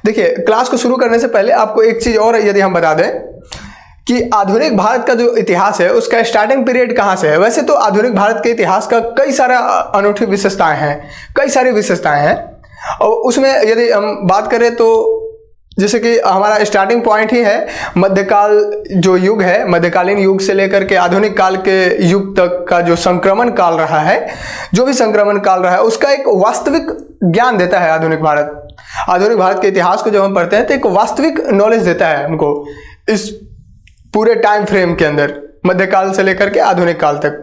देखिए, क्लास को शुरू करने से पहले आपको एक चीज और यदि हम बता दें कि आधुनिक भारत का जो इतिहास है उसका स्टार्टिंग पीरियड कहाँ से है। वैसे तो आधुनिक भारत के इतिहास का कई सारा अनूठी विशेषताएं हैं, कई सारी विशेषताएं हैं, और उसमें यदि हम बात करें तो जैसे कि हमारा स्टार्टिंग पॉइंट ही है मध्यकाल जो युग है, मध्यकालीन युग से लेकर के आधुनिक काल के युग तक का जो संक्रमण काल रहा है, जो भी संक्रमण काल रहा है उसका एक वास्तविक ज्ञान देता है आधुनिक भारत। आधुनिक भारत के इतिहास को जब हम पढ़ते हैं तो एक वास्तविक नॉलेज देता है हमको इस पूरे टाइम फ्रेम के अंदर, मध्यकाल से लेकर के आधुनिक काल तक।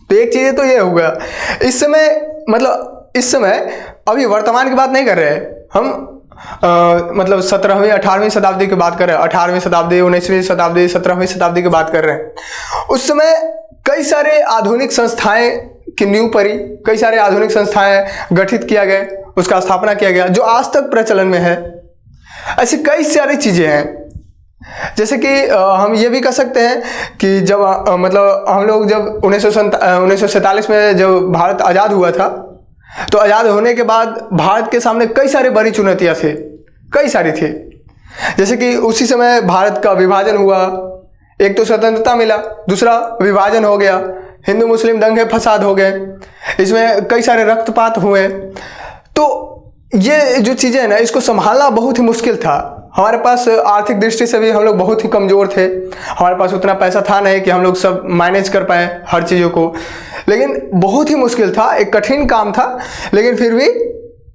तो एक चीज तो ये होगा, इस समय अभी वर्तमान की बात नहीं कर रहे हैं हम, मतलब 17वीं 18वीं शताब्दी की बात कर रहे हैं, 18वीं शताब्दी 19वीं शताब्दी 17वीं शताब्दी की बात कर रहे हैं। उस समय कई सारे आधुनिक संस्थाएं की नींव पड़ी, कई सारे आधुनिक संस्थाएं गठित किया गया, उसका स्थापना किया गया जो आज तक प्रचलन में है। ऐसी कई सारी चीजें हैं, जैसे कि हम ये भी कह सकते हैं कि जब मतलब हम लोग जब 1947 में जब भारत आज़ाद हुआ था, तो आज़ाद होने के बाद भारत के सामने कई सारी बड़ी चुनौतियां थी, कई सारी थी। जैसे कि उसी समय भारत का विभाजन हुआ, एक तो स्वतंत्रता मिला, दूसरा विभाजन हो गया, हिंदू मुस्लिम दंगे फसाद हो गए, इसमें कई सारे रक्तपात हुए। तो ये जो चीज़ें हैं ना, इसको संभालना बहुत ही मुश्किल था। हमारे पास आर्थिक दृष्टि से भी हम लोग बहुत ही कमज़ोर थे, हमारे पास उतना पैसा था नहीं कि हम लोग सब मैनेज कर पाए हर चीज़ों को, लेकिन बहुत ही मुश्किल था, एक कठिन काम था। लेकिन फिर भी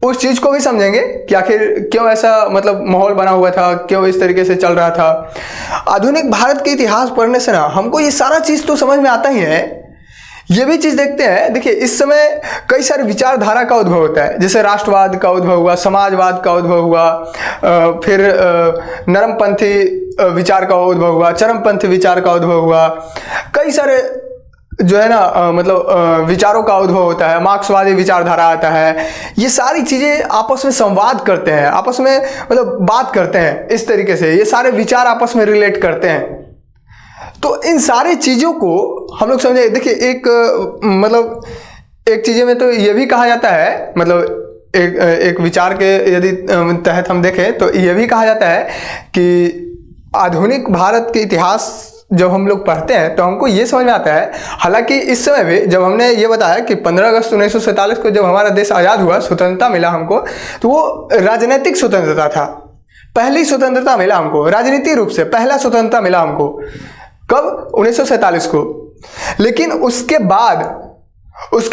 उस चीज़ को भी समझेंगे कि आखिर क्यों ऐसा मतलब माहौल बना हुआ था, क्यों इस तरीके से चल रहा था। आधुनिक भारत के इतिहास पढ़ने से ना हमको ये सारा चीज़ तो समझ में आता ही है। ये भी चीज़ देखते हैं, देखिए इस समय कई सारी विचारधारा का उद्भव होता है, जैसे राष्ट्रवाद का उद्भव हुआ, समाजवाद का उद्भव हुआ, फिर नरमपंथी विचार का उद्भव हुआ, चरमपंथी विचार का उद्भव हुआ, कई सारे जो है ना मतलब विचारों का उद्भव होता है, मार्क्सवादी विचारधारा आता है। ये सारी चीज़ें आपस में संवाद करते हैं, आपस में मतलब बात करते हैं, इस तरीके से ये सारे विचार आपस में रिलेट करते हैं। तो इन सारी चीज़ों को हम लोग समझे। देखिए एक मतलब एक चीज़ें में तो ये भी कहा जाता है, मतलब एक विचार के यदि तहत हम देखें तो ये भी कहा जाता है कि आधुनिक भारत के इतिहास जब हम लोग पढ़ते हैं तो हमको ये समझ में आता है, हालांकि इस समय भी जब हमने ये बताया कि 15 अगस्त 1947 को जब हमारा देश आज़ाद हुआ, स्वतंत्रता मिला हमको, तो वो राजनीतिक स्वतंत्रता था, पहली स्वतंत्रता मिला हमको, राजनीतिक रूप से पहला स्वतंत्रता मिला हमको। कब? 1947 को। लेकिन उसके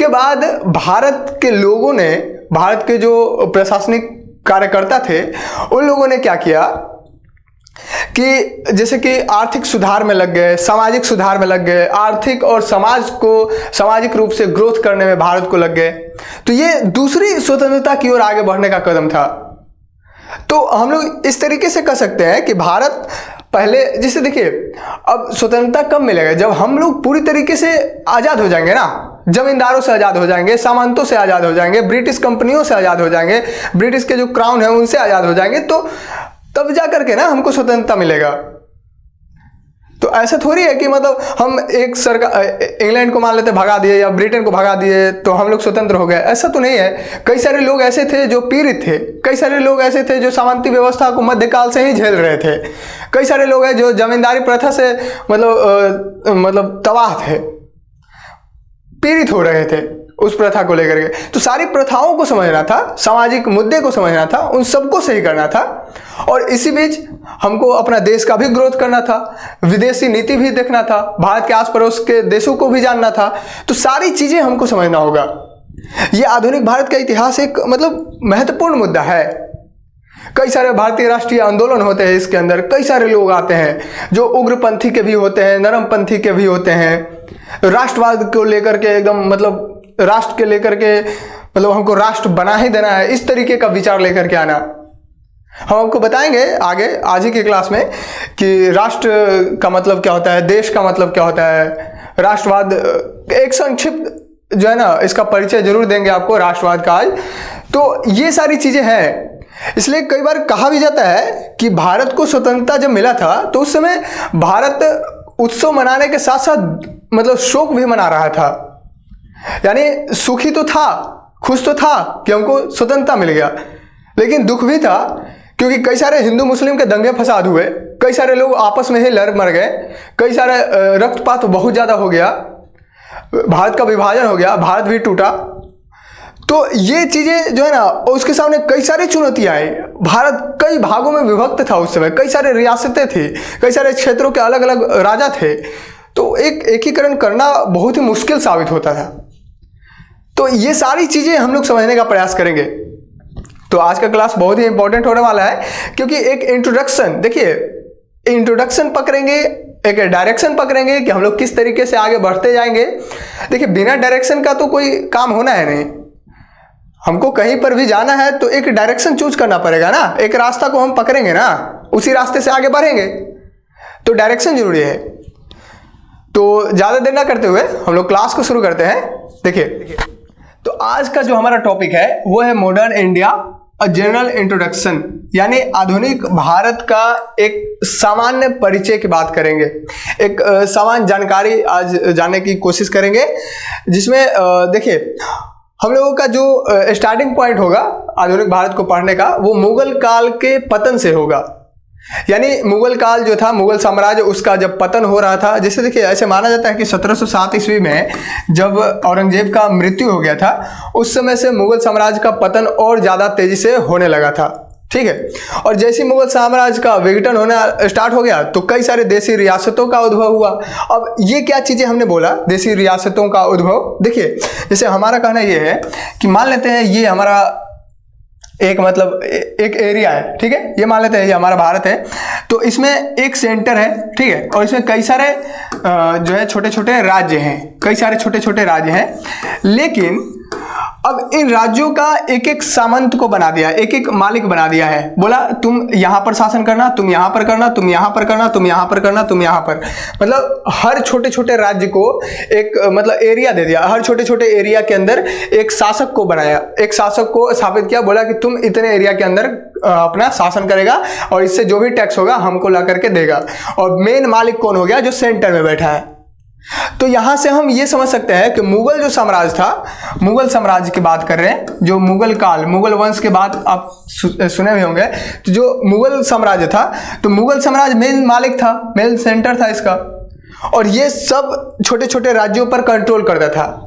बाद भारत के लोगों ने, भारत के जो प्रशासनिक कार्यकर्ता थे उन लोगों ने क्या किया कि जैसे कि आर्थिक सुधार में लग गए, सामाजिक सुधार में लग गए, आर्थिक और समाज को सामाजिक रूप से ग्रोथ करने में भारत को लग गए। तो ये दूसरी स्वतंत्रता की ओर आगे बढ़ने का कदम था। तो हम लोग इस तरीके से कह सकते हैं कि भारत पहले, जैसे देखिए अब स्वतंत्रता कब मिलेगा? जब हम लोग पूरी तरीके से आज़ाद हो जाएंगे ना, जमींदारों से आज़ाद हो जाएंगे, सामंतों से आज़ाद हो जाएंगे, ब्रिटिश कंपनियों से आज़ाद हो जाएंगे, ब्रिटिश के जो क्राउन है उनसे आज़ाद हो जाएंगे, तो तब जा करके ना हमको स्वतंत्रता मिलेगा। तो ऐसा थोड़ी है कि मतलब हम एक सरकार इंग्लैंड को मान लेते भगा दिए या ब्रिटेन को भगा दिए तो हम लोग स्वतंत्र हो गए, ऐसा तो नहीं है। कई सारे लोग ऐसे थे जो पीड़ित थे, कई सारे लोग ऐसे थे जो सामंती व्यवस्था को मध्यकाल से ही झेल रहे थे, कई सारे लोग हैं जो जमींदारी प्रथा से मतलब तबाह थे, पीड़ित हो रहे थे उस प्रथा को लेकर के। तो सारी प्रथाओं को समझना था, सामाजिक मुद्दे को समझना था, उन सबको सही करना था, और इसी बीच हमको अपना देश का भी ग्रोथ करना था, विदेशी नीति भी देखना था, भारत के आस पड़ोस के देशों को भी जानना था। तो सारी चीजें हमको समझना होगा। ये आधुनिक भारत का इतिहास एक मतलब महत्वपूर्ण मुद्दा है। कई सारे भारतीय राष्ट्रीय आंदोलन होते हैं, इसके अंदर कई सारे लोग आते हैं जो उग्रपंथी के भी होते हैं, नरमपंथी के भी होते हैं, राष्ट्रवाद को लेकर के एकदम मतलब राष्ट्र के लेकर के मतलब हमको राष्ट्र बना ही देना है, इस तरीके का विचार लेकर के आना। हम आपको बताएंगे आगे आज ही की क्लास में कि राष्ट्र का मतलब क्या होता है, देश का मतलब क्या होता है, राष्ट्रवाद एक संक्षिप्त जो है ना इसका परिचय जरूर देंगे आपको राष्ट्रवाद का आज। तो ये सारी चीजें हैं, इसलिए कई बार कहा भी जाता है कि भारत को स्वतंत्रता जब मिला था तो उस समय भारत उत्सव मनाने के साथ साथ मतलब शोक भी मना रहा था। यानी सुखी तो था, खुश तो था कि हमको स्वतंत्रता मिल गया, लेकिन दुख भी था क्योंकि कई सारे हिंदू मुस्लिम के दंगे फसाद हुए, कई सारे लोग आपस में ही लड़ मर गए, कई सारे रक्तपात बहुत ज़्यादा हो गया, भारत का विभाजन हो गया, भारत भी टूटा। तो ये चीज़ें जो है ना, उसके सामने कई सारी चुनौतियाँ आई। भारत कई भागों में विभक्त था उस समय, कई सारे रियासतें थी, कई सारे क्षेत्रों के अलग अलग राजा थे, तो एक एकीकरण करना बहुत ही मुश्किल साबित होता था। तो ये सारी चीज़ें हम लोग समझने का प्रयास करेंगे। तो आज का क्लास बहुत ही इंपॉर्टेंट होने वाला है, क्योंकि एक इंट्रोडक्शन, देखिए इंट्रोडक्शन पकड़ेंगे, एक डायरेक्शन पकड़ेंगे कि हम लोग किस तरीके से आगे बढ़ते जाएंगे। देखिए बिना डायरेक्शन का तो कोई काम होना है नहीं, हमको कहीं पर भी जाना है तो एक डायरेक्शन चूज करना पड़ेगा ना, एक रास्ता को हम पकड़ेंगे ना, उसी रास्ते से आगे बढ़ेंगे, तो डायरेक्शन जरूरी है। तो ज़्यादा देर ना करते हुए हम लोग क्लास को शुरू करते हैं। देखिए तो आज का जो हमारा टॉपिक है वो है modern India, a general introduction, यानी आधुनिक भारत का एक सामान्य परिचय की बात करेंगे, एक सामान्य जानकारी आज जानने की कोशिश करेंगे, जिसमें देखिए हम लोगों का जो स्टार्टिंग पॉइंट होगा आधुनिक भारत को पढ़ने का, वो मुगल काल के पतन से होगा। यानी मुगल काल जो था, मुगल साम्राज्य, उसका जब पतन हो रहा था, जैसे देखिए ऐसे माना जाता है कि 1707 ईस्वी में जब औरंगजेब का मृत्यु हो गया था, उस समय से मुगल साम्राज्य का पतन और ज़्यादा तेजी से होने लगा था, ठीक है। और जैसे मुगल साम्राज्य का विघटन होना स्टार्ट हो गया तो कई सारे देसी रियासतों का उद्भव हुआ। अब ये क्या चीज़ें हमने बोला, देसी रियासतों का उद्भव, देखिए जैसे हमारा कहना ये है कि मान लेते हैं ये हमारा एक मतलब एक एरिया है, ठीक है, ये मान लेते हैं ये हमारा भारत है, तो इसमें एक सेंटर है, ठीक है, और इसमें कई सारे जो है छोटे छोटे राज्य हैं, कई सारे छोटे छोटे राज्य हैं, लेकिन अब इन राज्यों का एक एक सामंत को बना दिया, एक एक मालिक बना दिया है, बोला तुम यहाँ पर शासन करना, तुम यहाँ पर करना, तुम यहाँ पर करना, तुम यहाँ पर करना, तुम यहाँ पर, मतलब हर छोटे छोटे राज्य को एक मतलब एरिया दे दिया, हर छोटे छोटे एरिया के अंदर एक शासक को बनाया, एक शासक को स्थापित किया, बोला कि तुम इतने एरिया के अंदर अपना शासन करेगा और इससे जो भी टैक्स होगा हमको ला करके देगा। और मेन मालिक कौन हो गया, जो सेंटर में बैठा है। तो यहां से हम ये समझ सकते हैं कि मुगल जो साम्राज्य था, मुगल साम्राज्य की बात कर रहे हैं, जो मुगल काल, मुगल वंश के बाद आप सुने हुए होंगे, तो जो मुगल साम्राज्य था, तो मुगल साम्राज्य मेन मालिक था, मेन सेंटर था इसका, और ये सब छोटे छोटे राज्यों पर कंट्रोल करता था।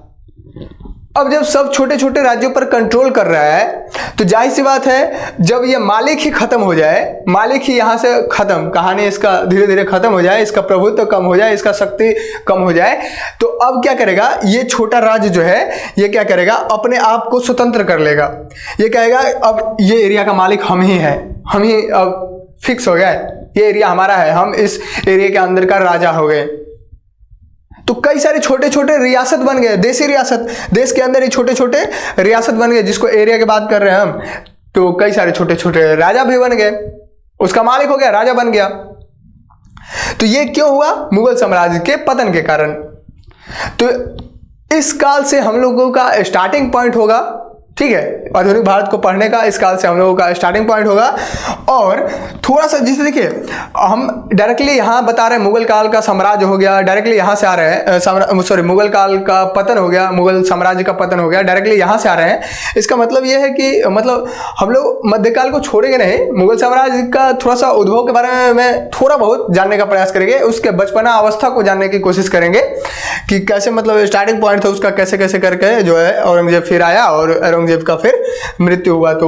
अब जब सब छोटे छोटे राज्यों पर कंट्रोल कर रहा है तो जाहिर सी बात है जब ये मालिक ही खत्म हो जाए, मालिक ही यहाँ से खत्म, कहानी इसका धीरे धीरे खत्म हो जाए, इसका प्रभुत्व कम हो जाए, इसका शक्ति कम हो जाए, तो अब क्या करेगा ये छोटा राज्य जो है, ये क्या करेगा, अपने आप को स्वतंत्र कर लेगा। ये कहेगा अब ये एरिया का मालिक हम ही है, हम ही अब फिक्स हो गया, ये एरिया हमारा है, हम इस एरिया के अंदर का राजा हो गए। तो कई सारे छोटे छोटे रियासत बन गए, देसी रियासत, देश के अंदर ही छोटे छोटे रियासत बन गए, जिसको एरिया की बात कर रहे हैं हम। तो कई सारे छोटे छोटे राजा भी बन गए, उसका मालिक हो गया, राजा बन गया। तो ये क्यों हुआ, मुगल साम्राज्य के पतन के कारण। तो इस काल से हम लोगों का स्टार्टिंग पॉइंट होगा, ठीक है, आधुनिक भारत को पढ़ने का इस काल से हम लोगों का स्टार्टिंग पॉइंट होगा। और थोड़ा सा जिसे देखिए हम डायरेक्टली यहाँ बता रहे हैं मुगल काल का साम्राज्य हो गया, डायरेक्टली यहाँ से आ रहे हैं, मुगल काल का पतन हो गया, मुगल साम्राज्य का पतन हो गया, डायरेक्टली यहाँ से आ रहे हैं। इसका मतलब ये है कि मतलब हम लोग मध्यकाल को छोड़ेंगे नहीं, मुगल साम्राज्य का थोड़ा सा उद्भव के बारे में थोड़ा बहुत जानने का प्रयास करेंगे, उसके बचपना अवस्था को जानने की कोशिश करेंगे कि कैसे मतलब स्टार्टिंग पॉइंट था उसका, कैसे कैसे करके जो है औरंगजेब फिर आया और औरंगजेब का फिर मृत्यु हुआ, तो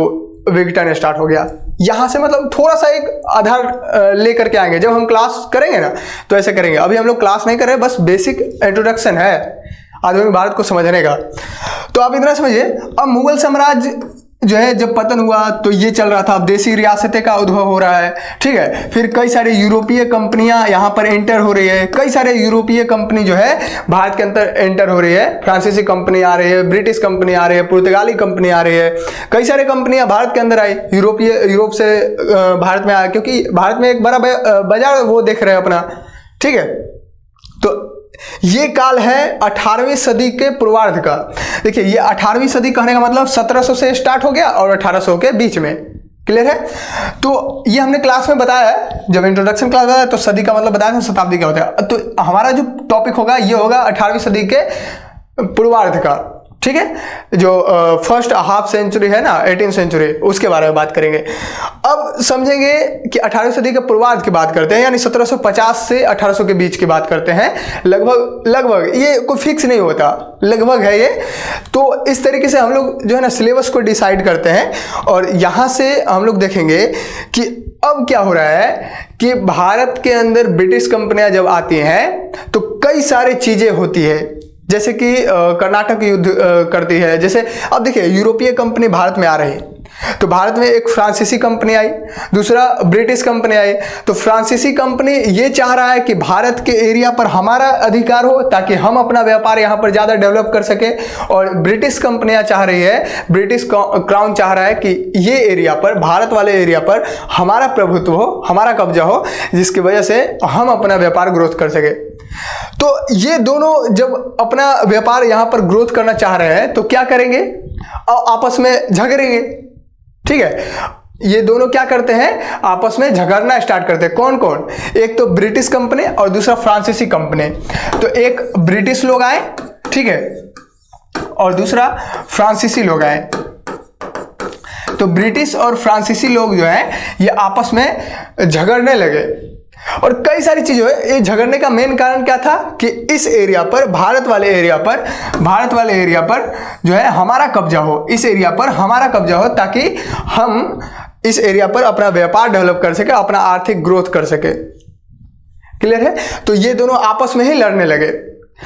विघटन स्टार्ट हो गया। यहां से मतलब थोड़ा सा एक आधार लेकर के आएंगे, जब हम क्लास करेंगे ना तो ऐसे करेंगे। अभी हम लोग क्लास नहीं कर रहे, बस बेसिक इंट्रोडक्शन है आधुनिक भारत को समझने का। तो आप इतना समझिए, अब मुगल साम्राज्य जो है जब पतन हुआ तो ये चल रहा था, अब देसी रियासतें का उद्भव हो रहा है, ठीक है। फिर कई सारे यूरोपीय कंपनियां यहाँ पर एंटर हो रही है, कई सारे यूरोपीय कंपनी जो है भारत के अंदर एंटर हो रही है, फ्रांसीसी कंपनी आ रही है, ब्रिटिश कंपनी आ रही है, पुर्तगाली कंपनी आ रही है, कई सारे कंपनियां भारत के अंदर आई, यूरोप से भारत में आया, क्योंकि भारत में एक बड़ा बाजार वो देख रहे हैं अपना, ठीक है। तो ये काल है 18वीं सदी के पूर्वार्ध का। देखिए ये 18वीं सदी कहने का मतलब 1700 से स्टार्ट हो गया और 1800 के बीच में, क्लियर है। तो ये हमने क्लास में बताया है, जब इंट्रोडक्शन क्लास बताया तो सदी का मतलब बताया था, शताब्दी क्या होता है। तो हमारा जो टॉपिक होगा ये होगा 18वीं सदी के पूर्वार्ध का, ठीक है, जो फर्स्ट हाफ सेंचुरी है ना 18th सेंचुरी, उसके बारे में बात करेंगे। अब समझेंगे कि 18वीं सदी के पूर्वार्ध की बात करते हैं, यानी 1750 से 1800 के बीच की बात करते हैं। लगभग ये कोई फिक्स नहीं होता, लगभग है ये। तो इस तरीके से हम लोग जो है ना सिलेबस को डिसाइड करते हैं, और यहाँ से हम लोग देखेंगे कि अब क्या हो रहा है कि भारत के अंदर ब्रिटिश कंपनियां जब आती हैं तो कई सारी चीजें होती है, जैसे कि कर्नाटक युद्ध करती है। जैसे अब देखिए यूरोपीय कंपनी भारत में आ रही, तो भारत में एक फ्रांसीसी कंपनी आई, दूसरा ब्रिटिश कंपनी आई। तो फ्रांसीसी कंपनी ये चाह रहा है कि भारत के एरिया पर हमारा अधिकार हो ताकि हम अपना व्यापार यहाँ पर ज़्यादा डेवलप कर सके, और ब्रिटिश कंपनियां चाह रही है, ब्रिटिश क्राउन चाह रहा है कि ये एरिया पर, भारत वाले एरिया पर हमारा प्रभुत्व हो, हमारा कब्जा हो, जिसकी वजह से हम अपना व्यापार ग्रोथ कर सके। तो ये दोनों जब अपना व्यापार यहाँ पर ग्रोथ करना चाह रहे हैं तो क्या करेंगे, आपस में झगड़ेंगे। ठीक है, ये दोनों क्या करते हैं, आपस में झगड़ना स्टार्ट करते हैं। कौन कौन, एक तो ब्रिटिश कंपनी और दूसरा फ्रांसीसी कंपनी। तो एक ब्रिटिश लोग आए, ठीक है, और दूसरा फ्रांसीसी लोग आए। तो ब्रिटिश और फ्रांसीसी लोग जो है ये आपस में झगड़ने लगे, और कई सारी चीजें है। ये झगड़ने का मेन कारण क्या था कि इस एरिया पर, भारत वाले एरिया पर जो है हमारा कब्जा हो, इस एरिया पर हमारा कब्जा हो, ताकि हम इस एरिया पर अपना व्यापार डेवलप कर सके, अपना आर्थिक ग्रोथ कर सके। क्लियर है। तो ये दोनों आपस में ही लड़ने लगे,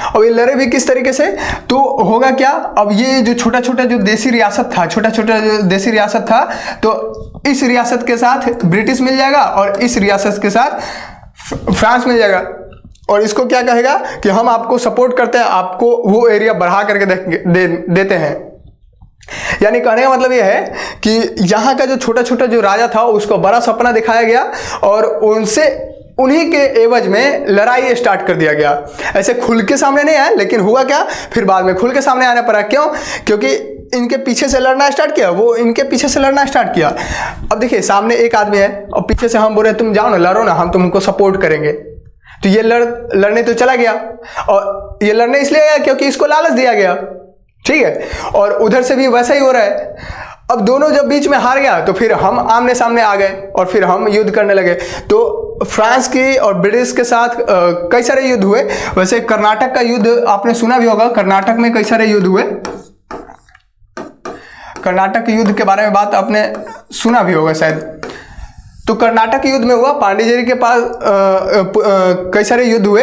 और ये लड़े भी किस तरीके से, तो होगा क्या, अब ये जो छोटा छोटा जो देसी रियासत था, तो इस रियासत के साथ ब्रिटिश मिल जाएगा और इस रियासत के साथ फ्रांस मिल जाएगा, और इसको क्या कहेगा कि हम आपको सपोर्ट करते हैं, आपको वो एरिया बढ़ा करके देते हैं। यानी कहने का मतलब ये है कि यहाँ का जो छोटा छोटा जो राजा था उसको बड़ा सपना दिखाया गया, और उन्हीं के एवज में लड़ाई स्टार्ट कर दिया गया। ऐसे खुल के सामने नहीं आया, लेकिन हुआ क्या, फिर बाद में खुल के सामने आना पड़ा। क्यों, क्योंकि इनके पीछे से लड़ना स्टार्ट किया, वो इनके पीछे से लड़ना स्टार्ट किया। अब देखिए सामने एक आदमी है और पीछे से हम बोल रहे तुम जाओ ना, लड़ो ना, हम तुमको सपोर्ट करेंगे। तो ये लड़ने तो चला गया, और ये लड़ने इसलिए गया क्योंकि इसको लालच दिया गया। ठीक है, और उधर से भी वैसा ही हो रहा है। अब दोनों जब बीच में हार गया तो फिर हम आमने सामने आ गए और फिर हम युद्ध करने लगे। तो फ्रांस की और ब्रिटिश के साथ कई सारे युद्ध हुए। वैसे कर्नाटक का युद्ध आपने सुना भी होगा, कर्नाटक में कई सारे युद्ध हुए। कर्नाटक युद्ध के बारे में बात आपने सुना भी होगा शायद। तो कर्नाटक युद्ध में हुआ, पांडिचेरी के पास कई सारे युद्ध हुए।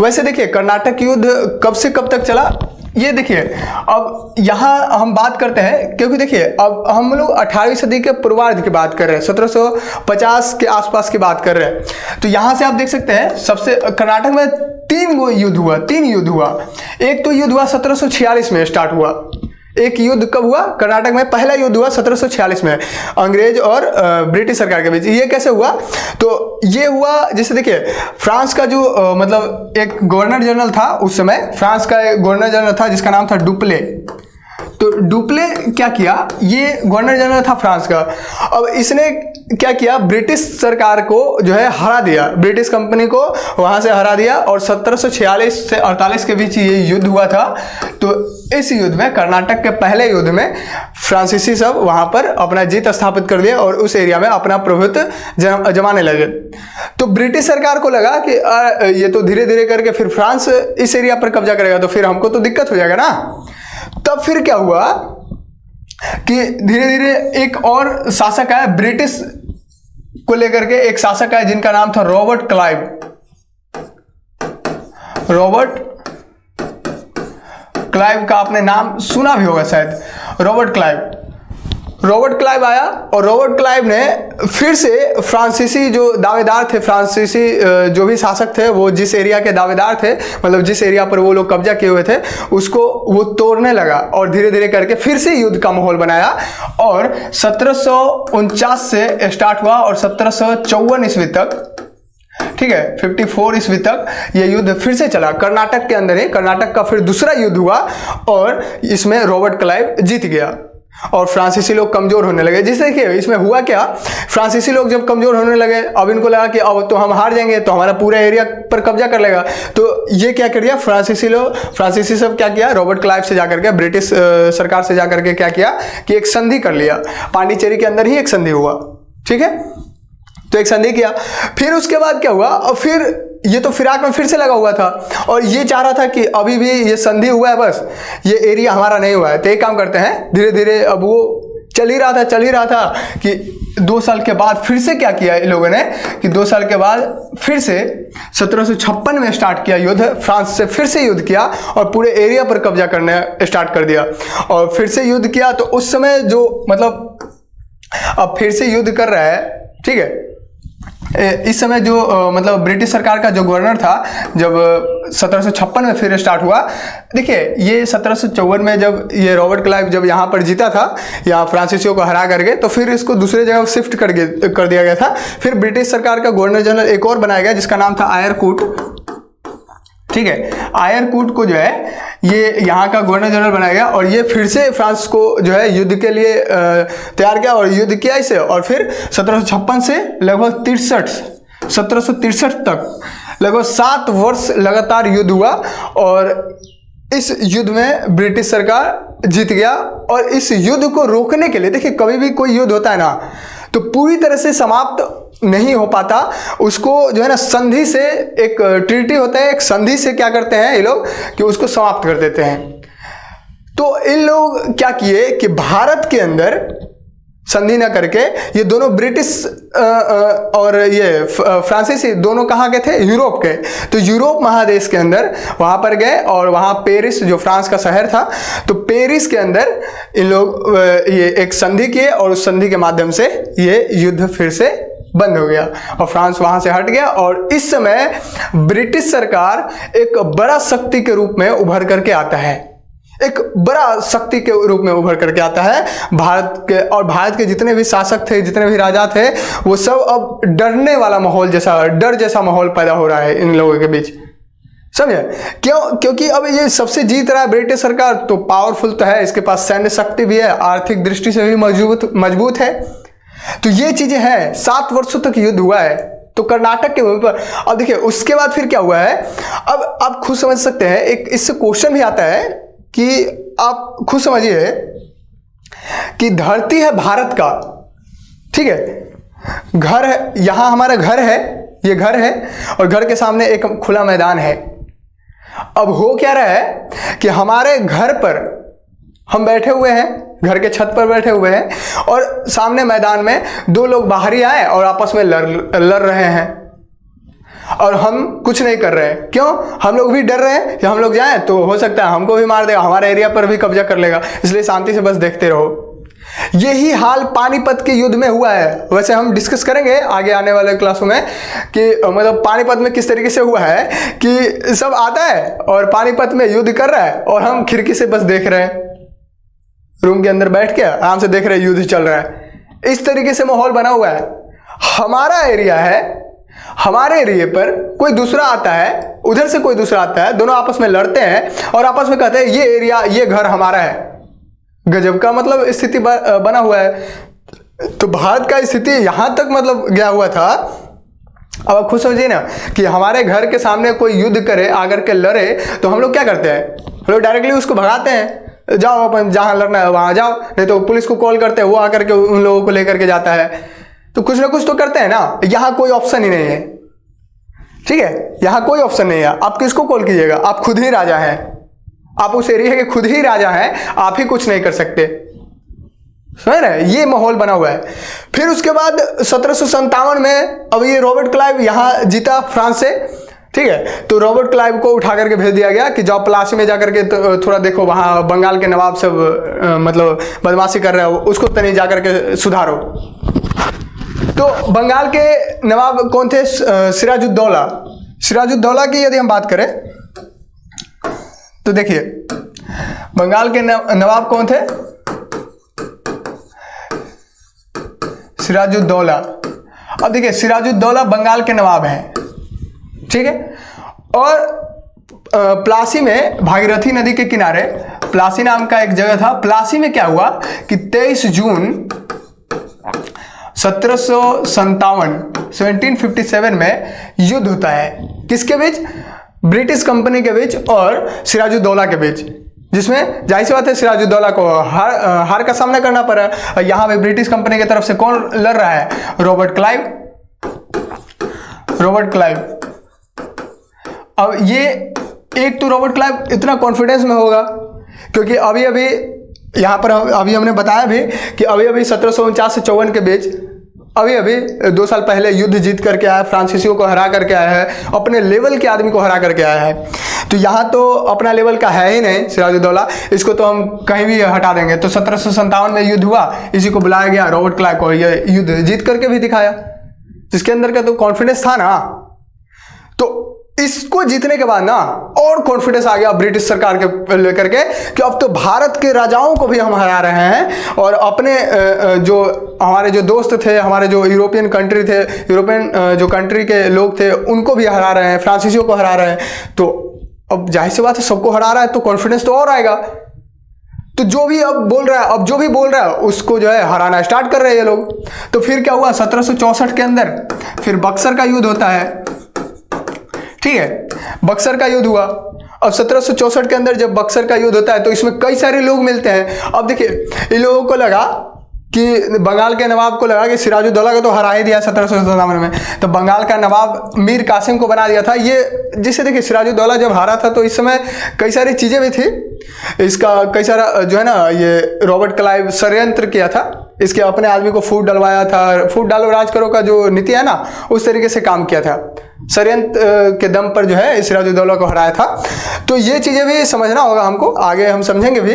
वैसे देखिए कर्नाटक युद्ध कब से कब तक चला, ये देखिए अब यहाँ हम बात करते हैं, क्योंकि देखिए अब हम लोग 18वीं सदी के पूर्वार्ध की बात कर रहे हैं, 1750 के आसपास की बात कर रहे हैं। तो यहाँ से आप देख सकते हैं सबसे कर्नाटक में तीन युद्ध हुआ। एक तो युद्ध हुआ 1746 में स्टार्ट हुआ। एक युद्ध कब हुआ, कर्नाटक में पहला युद्ध हुआ 1746 में अंग्रेज और ब्रिटिश सरकार के बीच। ये कैसे हुआ, तो ये हुआ जैसे देखिए फ्रांस का जो मतलब एक गवर्नर जनरल था उस समय, फ्रांस का एक गवर्नर जनरल था जिसका नाम था डुप्ले। तो डुप्ले क्या किया, ये गवर्नर जनरल था फ्रांस का। अब इसने क्या किया, ब्रिटिश सरकार को जो है हरा दिया, ब्रिटिश कंपनी को वहां से हरा दिया, और 1746 से 48 के बीच ये युद्ध हुआ था। तो इस युद्ध में, कर्नाटक के पहले युद्ध में, फ्रांसीसी सब वहां पर अपना जीत स्थापित कर दिया और उस एरिया में अपना प्रभुत्व जमाने लगे। तो ब्रिटिश सरकार को लगा कि ये तो धीरे धीरे करके फिर फ्रांस इस एरिया पर कब्जा करेगा, तो फिर हमको तो दिक्कत हो जाएगा ना। तब फिर क्या हुआ कि धीरे धीरे एक और शासक आया, ब्रिटिश को लेकर के एक शासक आया जिनका नाम था रॉबर्ट क्लाइव। रॉबर्ट क्लाइव का आपने नाम सुना भी होगा शायद। रॉबर्ट क्लाइव आया, और रॉबर्ट क्लाइव ने फिर से फ्रांसीसी जो दावेदार थे, फ्रांसीसी जो भी शासक थे, वो जिस एरिया के दावेदार थे, मतलब जिस एरिया पर वो लोग कब्जा किए हुए थे, उसको वो तोड़ने लगा, और धीरे धीरे करके फिर से युद्ध का माहौल बनाया। और 1749 से स्टार्ट हुआ और 1754 ईस्वी तक, ठीक है, 54 ईस्वी तक यह युद्ध फिर से चला कर्नाटक के अंदर ही। कर्नाटक का फिर दूसरा युद्ध हुआ और इसमें रॉबर्ट क्लाइव जीत गया। और फ्रांसीसी लोग कमजोर होने लगे। जिससे कि इसमें हुआ क्या, फ्रांसीसी लोग जब कमजोर होने लगे, अब इनको लगा कि अब तो हम हार जाएंगे तो हमारा पूरा एरिया पर कब्जा कर लेगा। तो ये क्या कर दिया फ्रांसीसी सब क्या किया, रॉबर्ट क्लाइव से जाकर के, ब्रिटिश सरकार से जाकर के क्या किया कि एक संधि कर लिया। पांडिचेरी के अंदर ही एक संधि हुआ, ठीक है। तो एक संधि किया, फिर उसके बाद क्या हुआ, और फिर ये तो फिराक में फिर से लगा हुआ था और ये चाह रहा था कि अभी भी ये संधि हुआ है, बस ये एरिया हमारा नहीं हुआ है, तो एक काम करते हैं, धीरे धीरे अब वो चल ही रहा था कि 2 साल के बाद फिर से क्या किया इन लोगों ने कि 2 साल के बाद फिर से 1756 में स्टार्ट किया युद्ध, फ्रांस से फिर से युद्ध किया और पूरे एरिया पर कब्जा करने स्टार्ट कर दिया। और फिर से युद्ध किया तो उस समय जो मतलब अब फिर से युद्ध कर रहा है, ठीक है। इस समय जो मतलब ब्रिटिश सरकार का जो गवर्नर था, जब 1756 में फिर स्टार्ट हुआ, देखिए ये 1754 में जब ये रॉबर्ट क्लाइव जब यहाँ पर जीता था, यहाँ फ्रांसीसियों को हरा करके, तो फिर इसको दूसरे जगह शिफ्ट कर दिया गया था। फिर ब्रिटिश सरकार का गवर्नर जनरल एक और बनाया गया जिसका नाम था आयरकूट, ठीक है। आयरकूट को जो है ये यहाँ का गवर्नर जनरल बनाया गया और ये फिर से फ्रांस को जो है युद्ध के लिए तैयार किया और युद्ध किया इसे। और फिर 1756 से लगभग 1763 तक लगभग 7 वर्ष लगातार युद्ध हुआ और इस युद्ध में ब्रिटिश सरकार जीत गया। और इस युद्ध को रोकने के लिए, देखिए कभी भी कोई युद्ध होता है ना तो पूरी तरह से समाप्त नहीं हो पाता, उसको जो है ना संधि से, एक ट्रीटी होता है, एक संधि से क्या करते हैं ये लोग कि उसको समाप्त कर देते हैं। तो इन लोग क्या किए कि भारत के अंदर संधि न करके ये दोनों ब्रिटिश और ये फ्रांसीसी दोनों कहाँ गए थे, यूरोप के। तो यूरोप महादेश के अंदर वहाँ पर गए और वहाँ पेरिस जो फ्रांस का शहर था, तो पेरिस के अंदर इन लोग ये एक संधि किए और उस संधि के माध्यम से ये युद्ध फिर से बंद हो गया और फ्रांस वहां से हट गया। और इस समय ब्रिटिश सरकार एक बड़ा शक्ति के रूप में उभर करके आता है, एक बड़ा शक्ति के रूप में उभर करके आता है भारत के। और भारत के जितने भी शासक थे, जितने भी राजा थे, वो सब अब डरने वाला माहौल जैसा, डर जैसा माहौल पैदा हो रहा है इन लोगों के बीच, समझे क्यों? क्योंकि अब ये सबसे जीत रहा है ब्रिटिश सरकार, तो पावरफुल तो है, इसके पास सैन्य शक्ति भी है, आर्थिक दृष्टि से भी मजबूत है। तो ये चीजें हैं। 7 वर्षों तक युद्ध हुआ है तो कर्नाटक के ऊपर। अब देखिए उसके बाद फिर क्या हुआ है, अब आप खुद समझ सकते हैं, एक इससे क्वेश्चन भी आता है कि आप खुद समझिए कि धरती है भारत का, ठीक है, घर है, यहां हमारा घर है, ये घर है और घर के सामने एक खुला मैदान है। अब हो क्या रहा है कि हमारे घर पर हम बैठे हुए हैं, घर के छत पर बैठे हुए हैं और सामने मैदान में 2 लोग बाहरी आए और आपस में लड़ रहे हैं और हम कुछ नहीं कर रहे हैं। क्यों? हम लोग भी डर रहे हैं कि हम लोग जाएं तो हो सकता है हमको भी मार देगा, हमारे एरिया पर भी कब्जा कर लेगा, इसलिए शांति से बस देखते रहो। यही हाल पानीपत के युद्ध में हुआ है। वैसे हम डिस्कस करेंगे आगे आने वाले क्लासों में कि मतलब पानीपत में किस तरीके से हुआ है कि सब आता है और पानीपत में युद्ध कर रहा है और हम खिड़की से बस देख रहे हैं, रूम के अंदर बैठ के आराम से देख रहे हैं युद्ध चल रहा है। इस तरीके से माहौल बना हुआ है। हमारा एरिया है, हमारे एरिया पर कोई दूसरा आता है, उधर से कोई दूसरा आता है, दोनों आपस में लड़ते हैं और आपस में कहते हैं ये एरिया, ये घर हमारा है। गजब का मतलब स्थिति बना हुआ है। तो भारत का स्थिति यहां तक मतलब गया हुआ था। अब आप खुद समझिए ना कि हमारे घर के सामने कोई युद्ध करे, आकर के लड़े, तो हम लोग क्या करते हैं, हम लोग डायरेक्टली उसको भगाते हैं, जाओ अपन जहां लड़ना है वहां जाओ, नहीं तो पुलिस को कॉल करते हैं, वो आकर के उन लोगों को लेकर के जाता है। तो कुछ ना कुछ तो करते हैं ना। यहाँ कोई ऑप्शन ही नहीं है, ठीक है, यहाँ कोई ऑप्शन नहीं है। आप किसको कॉल कीजिएगा? आप खुद ही राजा हैं, आप उस एरिया के खुद ही राजा हैं, आप ही कुछ नहीं कर सकते। समझ रहे? ये माहौल बना हुआ है। फिर उसके बाद 1757 में अब ये रॉबर्ट क्लाइव यहाँ जीता फ्रांस से, ठीक है। तो रॉबर्ट क्लाइव को उठा करके भेज दिया गया कि जाओ प्लासी में जाकर के तो थोड़ा देखो, वहाँ बंगाल के नवाब सब मतलब बदमाशी कर रहे हो, उसको तनी जाकर के सुधारो। तो बंगाल के नवाब कौन थे? सिराजुद्दौला। सिराजुद्दौला की यदि हम बात करें तो देखिए बंगाल के नवाब कौन थे? सिराजुद्दौला। अब देखिए सिराजुद्दौला बंगाल के नवाब हैं, ठीक है। और प्लासी में भागीरथी नदी के किनारे प्लासी नाम का एक जगह था। प्लासी में क्या हुआ कि 23 जून 1757 में युद्ध होता है। किसके बीच? ब्रिटिश कंपनी के बीच और सिराजुद्दौला के बीच, जिसमें जाहिर सी बात है सिराजुद्दौला को हार का सामना करना पड़ा। यहां पे ब्रिटिश कंपनी की तरफ से कौन लड़ रहा है? Robert Clive. अब ये एक तो रॉबर्ट क्लाइव इतना कॉन्फिडेंस में होगा क्योंकि अभी यहाँ पर अभी हमने बताया भी कि अभी 1749 से 54 के बीच अभी 2 साल पहले युद्ध जीत करके आया, फ्रांसीसियों को हरा करके आया है, अपने लेवल के आदमी को हरा करके आया है। तो यहाँ तो अपना लेवल का है ही नहीं सिराजुद्दौला, इसको तो हम कहीं भी हटा देंगे। तो 1757 में युद्ध हुआ, इसी को बुलाया गया रॉबर्ट क्लाइव को, ये युद्ध जीत करके भी दिखाया, जिसके अंदर का तो कॉन्फिडेंस था ना। तो इसको जीतने के बाद ना और कॉन्फिडेंस आ गया ब्रिटिश सरकार के लेकर के कि अब तो भारत के राजाओं को भी हम हरा रहे हैं और अपने जो हमारे जो दोस्त थे, हमारे जो यूरोपियन कंट्री थे, यूरोपियन जो कंट्री के लोग थे, उनको भी हरा रहे हैं, फ्रांसीसियों को हरा रहे हैं। तो अब जाहिर सी बात है सबको हरा रहा है तो कॉन्फिडेंस तो और आएगा। तो जो भी अब बोल रहा है उसको जो है हराना स्टार्ट कर रहे हैं ये लोग। तो फिर क्या हुआ? 1764 के अंदर फिर बक्सर का युद्ध होता है। ठीक है, बक्सर का युद्ध हुआ। अब 1764 के अंदर जब बक्सर का युद्ध होता है तो इसमें कई सारे लोग मिलते हैं। अब देखिए, इन लोगों को लगा कि बंगाल के नवाब को लगा कि सिराजुद्दौला को तो हरा ही दिया 1757 में, तो बंगाल का नवाब मीर कासिम को बना दिया था। ये जिससे देखिए सिराजुद्दौला जब हारा था तो इस समय कई सारी चीज़ें भी थी, इसका कई सारा जो है ना, ये रॉबर्ट क्लाइव षड्यंत्र किया था, इसके अपने आदमी को फूट डलवाया था, फूट डालो राज करो का जो नीति है ना, उस तरीके से काम किया था, षड्यंत्र के दम पर जो है सिराजुद्दौला को हराया था। तो ये चीज़ें भी समझना होगा हमको, आगे हम समझेंगे भी।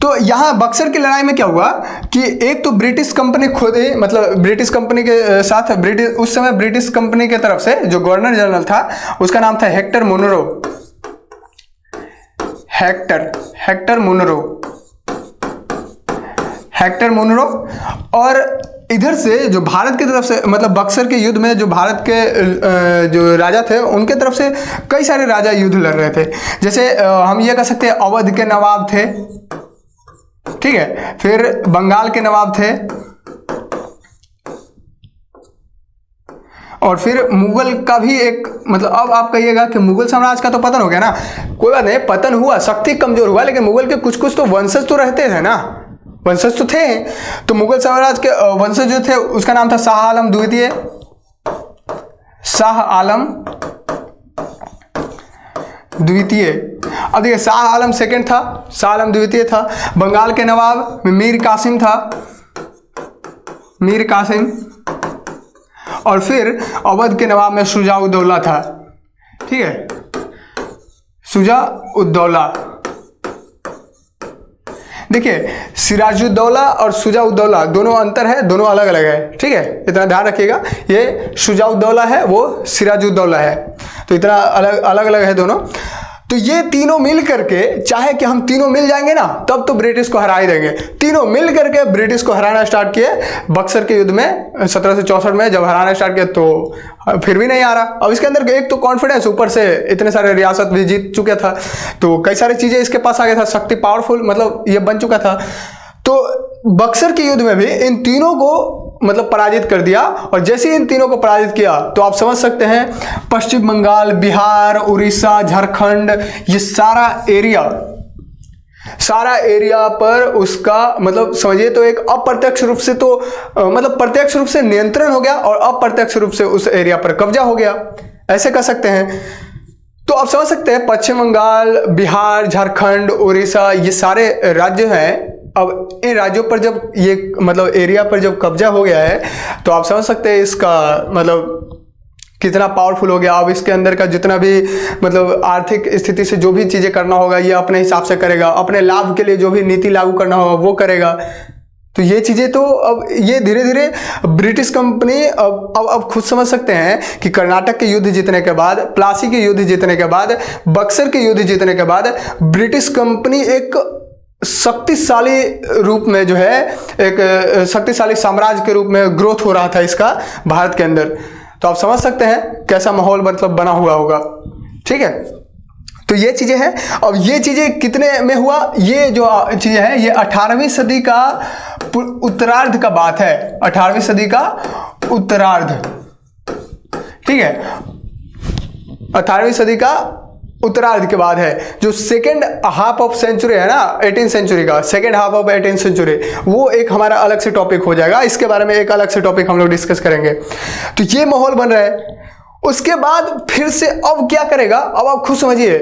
तो यहाँ बक्सर की लड़ाई में क्या हुआ कि एक तो ब्रिटिश कंपनी खुद ही, मतलब ब्रिटिश कंपनी के साथ उस समय ब्रिटिश कंपनी की तरफ से जो गवर्नर जनरल था उसका नाम था हेक्टर मुनरो। और इधर से जो भारत की तरफ से, मतलब बक्सर के युद्ध में जो भारत के जो राजा थे उनके तरफ से कई सारे राजा युद्ध लड़ रहे थे। जैसे हम ये कह सकते हैं अवध के नवाब थे, ठीक है, फिर बंगाल के नवाब थे, और फिर मुगल का भी एक, मतलब अब आप कहिएगा कि मुगल साम्राज्य का तो पतन हो गया ना, कोई बात नहीं, पतन हुआ, शक्ति कमजोर हुआ, लेकिन मुगल के कुछ तो वंशज तो रहते थे ना, वंशज तो थे। तो मुगल साम्राज्य के वंशज जो थे उसका नाम था शाह आलम द्वितीय। अब देखिए, शाह आलम सेकंड था, शाह आलम द्वितीय था। बंगाल के नवाब मीर कासिम, और फिर अवध के नवाब में शुजा-उद-दौला था। ठीक है, शुजा-उद-दौला। देखिए, सिराजुद्दौला और शुजा-उद-दौला दोनों अंतर है, दोनों अलग अलग है। ठीक है, इतना ध्यान रखिएगा, ये शुजा-उद-दौला है, वो सिराजुद्दौला है, तो इतना अलग अलग है दोनों। तो ये तीनों मिल करके, चाहे कि हम तीनों मिल जाएंगे ना तब तो ब्रिटिश को हरा ही देंगे, तीनों मिल करके ब्रिटिश को हराना स्टार्ट किए बक्सर के युद्ध में 1764 में। जब हराना स्टार्ट किया तो फिर भी नहीं आ रहा। अब इसके अंदर एक तो कॉन्फिडेंस, ऊपर से इतने सारे रियासत भी जीत चुके था, तो कई सारी चीजें इसके पास आ गया था, शक्ति पावरफुल, मतलब ये बन चुका था। तो बक्सर के युद्ध में भी इन तीनों को मतलब पराजित कर दिया, और जैसे ही इन तीनों को पराजित किया तो आप समझ सकते हैं पश्चिम बंगाल, बिहार, उड़ीसा, झारखंड, ये सारा एरिया पर उसका मतलब समझिए तो एक अप्रत्यक्ष रूप से, तो मतलब प्रत्यक्ष रूप से नियंत्रण हो गया और अप्रत्यक्ष रूप से उस एरिया पर कब्जा हो गया, ऐसे कह सकते हैं। तो आप समझ सकते हैं पश्चिम बंगाल, बिहार, झारखंड, उड़ीसा, ये सारे राज्य हैं। अब इन राज्यों पर जब ये मतलब एरिया पर जब कब्जा हो गया है तो आप समझ सकते हैं इसका मतलब कितना पावरफुल हो गया। अब इसके अंदर का जितना भी मतलब आर्थिक स्थिति से जो भी चीज़ें करना होगा ये अपने हिसाब से करेगा, अपने लाभ के लिए जो भी नीति लागू करना होगा वो करेगा। तो ये चीज़ें तो अब ये धीरे धीरे ब्रिटिश कंपनी अब खुद समझ सकते हैं कि कर्नाटक के युद्ध जीतने के बाद, प्लासी के युद्ध जीतने के बाद, बक्सर के युद्ध जीतने के बाद ब्रिटिश कंपनी एक शक्तिशाली रूप में जो है, एक शक्तिशाली साम्राज्य के रूप में ग्रोथ हो रहा था इसका भारत के अंदर। तो आप समझ सकते हैं कैसा माहौल मतलब बना हुआ होगा। ठीक है, तो ये चीज़ें हैं। अब ये चीज़ें कितने में हुआ, ये जो चीज़ें हैं ये 18वीं सदी का उत्तरार्ध का बात है, 18वीं सदी का उत्तरार्ध, ठीक है, 18वीं सदी का उत्तरार्ध के बाद है। जो सेकेंड हाफ ऑफ सेंचुरी है ना 18th सेंचुरी का, second half of 18th century, वो एक हमारा अलग से टॉपिक हो जाएगा, इसके बारे में एक अलग से टॉपिक हम लोग डिस्कस करेंगे। तो ये माहौल बन रहा है। उसके बाद फिर से अब क्या करेगा, अब आप खुद समझिए।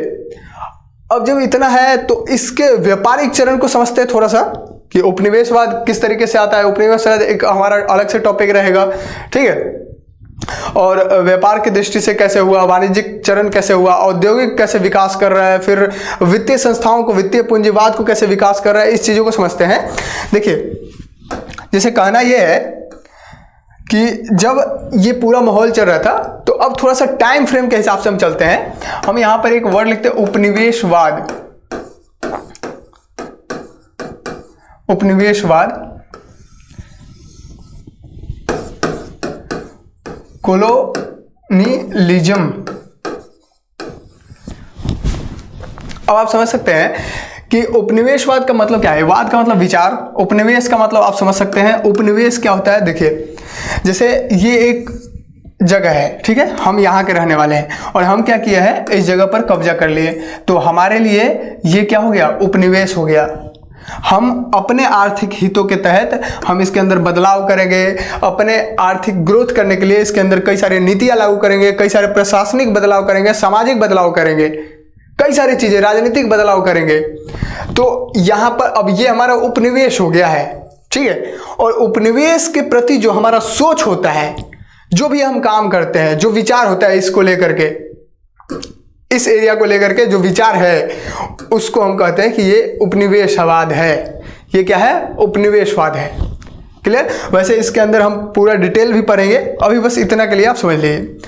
अब जब इतना है तो इसके व्यापारिक चरण को समझते हैं थोड़ा सा, कि उपनिवेशवाद किस तरीके से आता है। उपनिवेशवाद एक हमारा अलग से टॉपिक रहेगा, ठीक है। और व्यापार की दृष्टि से कैसे हुआ, वाणिज्यिक चरण कैसे हुआ, औद्योगिक कैसे विकास कर रहा है, फिर वित्तीय संस्थाओं को, वित्तीय पूंजीवाद को कैसे विकास कर रहा है, इस चीज़ों को समझते हैं। देखिए, जैसे कहना यह है कि जब ये पूरा माहौल चल रहा था, तो अब थोड़ा सा टाइम फ्रेम के हिसाब से हम चलते हैं। हम यहां पर एक वर्ड लिखते हैं उपनिवेशवाद। उपनिवेशवाद, कोलोनियलिज्म। अब आप समझ सकते हैं कि उपनिवेशवाद का मतलब क्या है। वाद का मतलब विचार, उपनिवेश का मतलब आप समझ सकते हैं। उपनिवेश क्या होता है, देखिए, जैसे ये एक जगह है, ठीक है, हम यहाँ के रहने वाले हैं और हम क्या किया है, इस जगह पर कब्जा कर लिए, तो हमारे लिए ये क्या हो गया, उपनिवेश हो गया। हम अपने आर्थिक हितों के तहत हम इसके अंदर बदलाव करेंगे, अपने आर्थिक ग्रोथ करने के लिए इसके अंदर कई सारी नीतियां लागू करेंगे, कई सारे प्रशासनिक बदलाव करेंगे, सामाजिक बदलाव करेंगे, कई सारी चीजें, राजनीतिक बदलाव करेंगे। तो यहां पर अब ये हमारा उपनिवेश हो गया है, ठीक है। और उपनिवेश के प्रति जो हमारा सोच होता है, जो भी हम काम करते हैं, जो विचार होता है इसको लेकर के, इस एरिया को लेकर के जो विचार है, उसको हम कहते हैं कि ये उपनिवेशवाद है। ये क्या है, उपनिवेशवाद है। क्लियर। वैसे इसके अंदर हम पूरा डिटेल भी पढ़ेंगे, अभी बस इतना के लिए आप समझ लीजिए।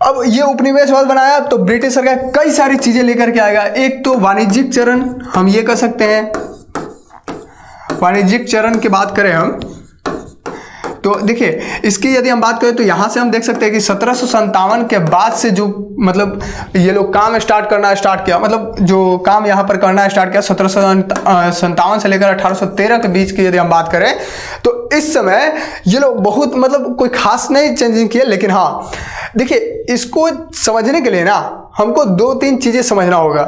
अब ये उपनिवेशवाद बनाया तो ब्रिटिश सरकार कई सारी चीजें लेकर के आएगा। एक तो वाणिज्यिक चरण, हम ये कह सकते हैं, वाणिज्यिक चरण की बात करें हम तो देखिए, इसकी यदि हम बात करें तो यहां से हम देख सकते हैं कि 1757 के बाद से जो मतलब ये लोग काम स्टार्ट किया, मतलब जो काम यहां पर करना स्टार्ट किया 1757 से लेकर 1813 के बीच की यदि हम बात करें तो इस समय ये लोग बहुत मतलब कोई खास नहीं चेंजिंग किए। लेकिन हाँ देखिए, इसको समझने के लिए ना हमको 2-3 चीजें समझना होगा,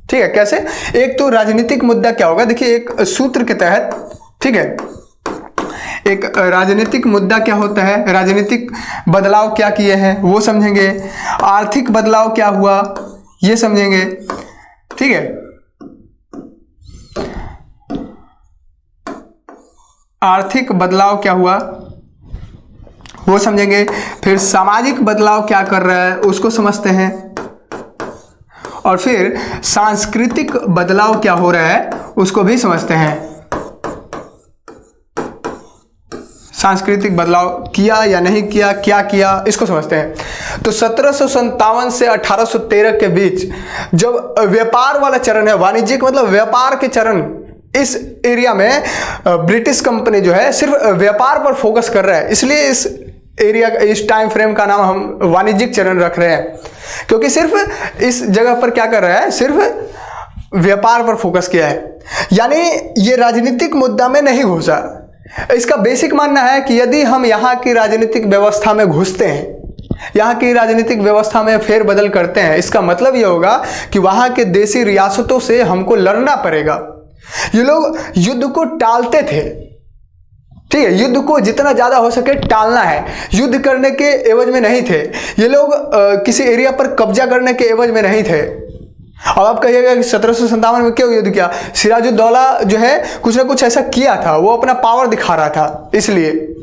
ठीक है। कैसे, एक तो राजनीतिक मुद्दा क्या होगा, देखिए एक सूत्र के तहत, ठीक है, एक राजनीतिक मुद्दा क्या होता है, राजनीतिक बदलाव क्या किए हैं वो समझेंगे, आर्थिक बदलाव क्या हुआ ये समझेंगे, ठीक है। आर्थिक बदलाव क्या हुआ वो समझेंगे, फिर सामाजिक बदलाव क्या कर रहा है उसको समझते हैं, और फिर सांस्कृतिक बदलाव क्या हो रहा है उसको भी समझते हैं। सांस्कृतिक बदलाव किया या नहीं किया, क्या किया, इसको समझते हैं। तो 1757 से 1813 के बीच जब व्यापार वाला चरण है, वाणिज्यिक मतलब व्यापार के चरण, इस एरिया में ब्रिटिश कंपनी जो है सिर्फ व्यापार पर फोकस कर रहा है, इसलिए इस एरिया, इस टाइम फ्रेम का नाम हम वाणिज्यिक चरण रख रहे हैं, क्योंकि सिर्फ इस जगह पर क्या कर रहा है, सिर्फ व्यापार पर फोकस किया है, यानी ये राजनीतिक मुद्दा में नहीं घुसा। इसका बेसिक मानना है कि यदि हम यहाँ की राजनीतिक व्यवस्था में घुसते हैं, यहाँ की राजनीतिक व्यवस्था में फेरबदल करते हैं, इसका मतलब ये होगा कि वहाँ के देशी रियासतों से हमको लड़ना पड़ेगा। ये लोग युद्ध को टालते थे, ठीक है, युद्ध को जितना ज्यादा हो सके टालना है, युद्ध करने के एवज में नहीं थे ये लोग, किसी एरिया पर कब्जा करने के एवज में नहीं थे। अब आप कहिएगा कि 1757 में क्यों युद्ध किया, सिराजुद्दौला जो है कुछ ना कुछ ऐसा किया था, वो अपना पावर दिखा रहा था, इसलिए।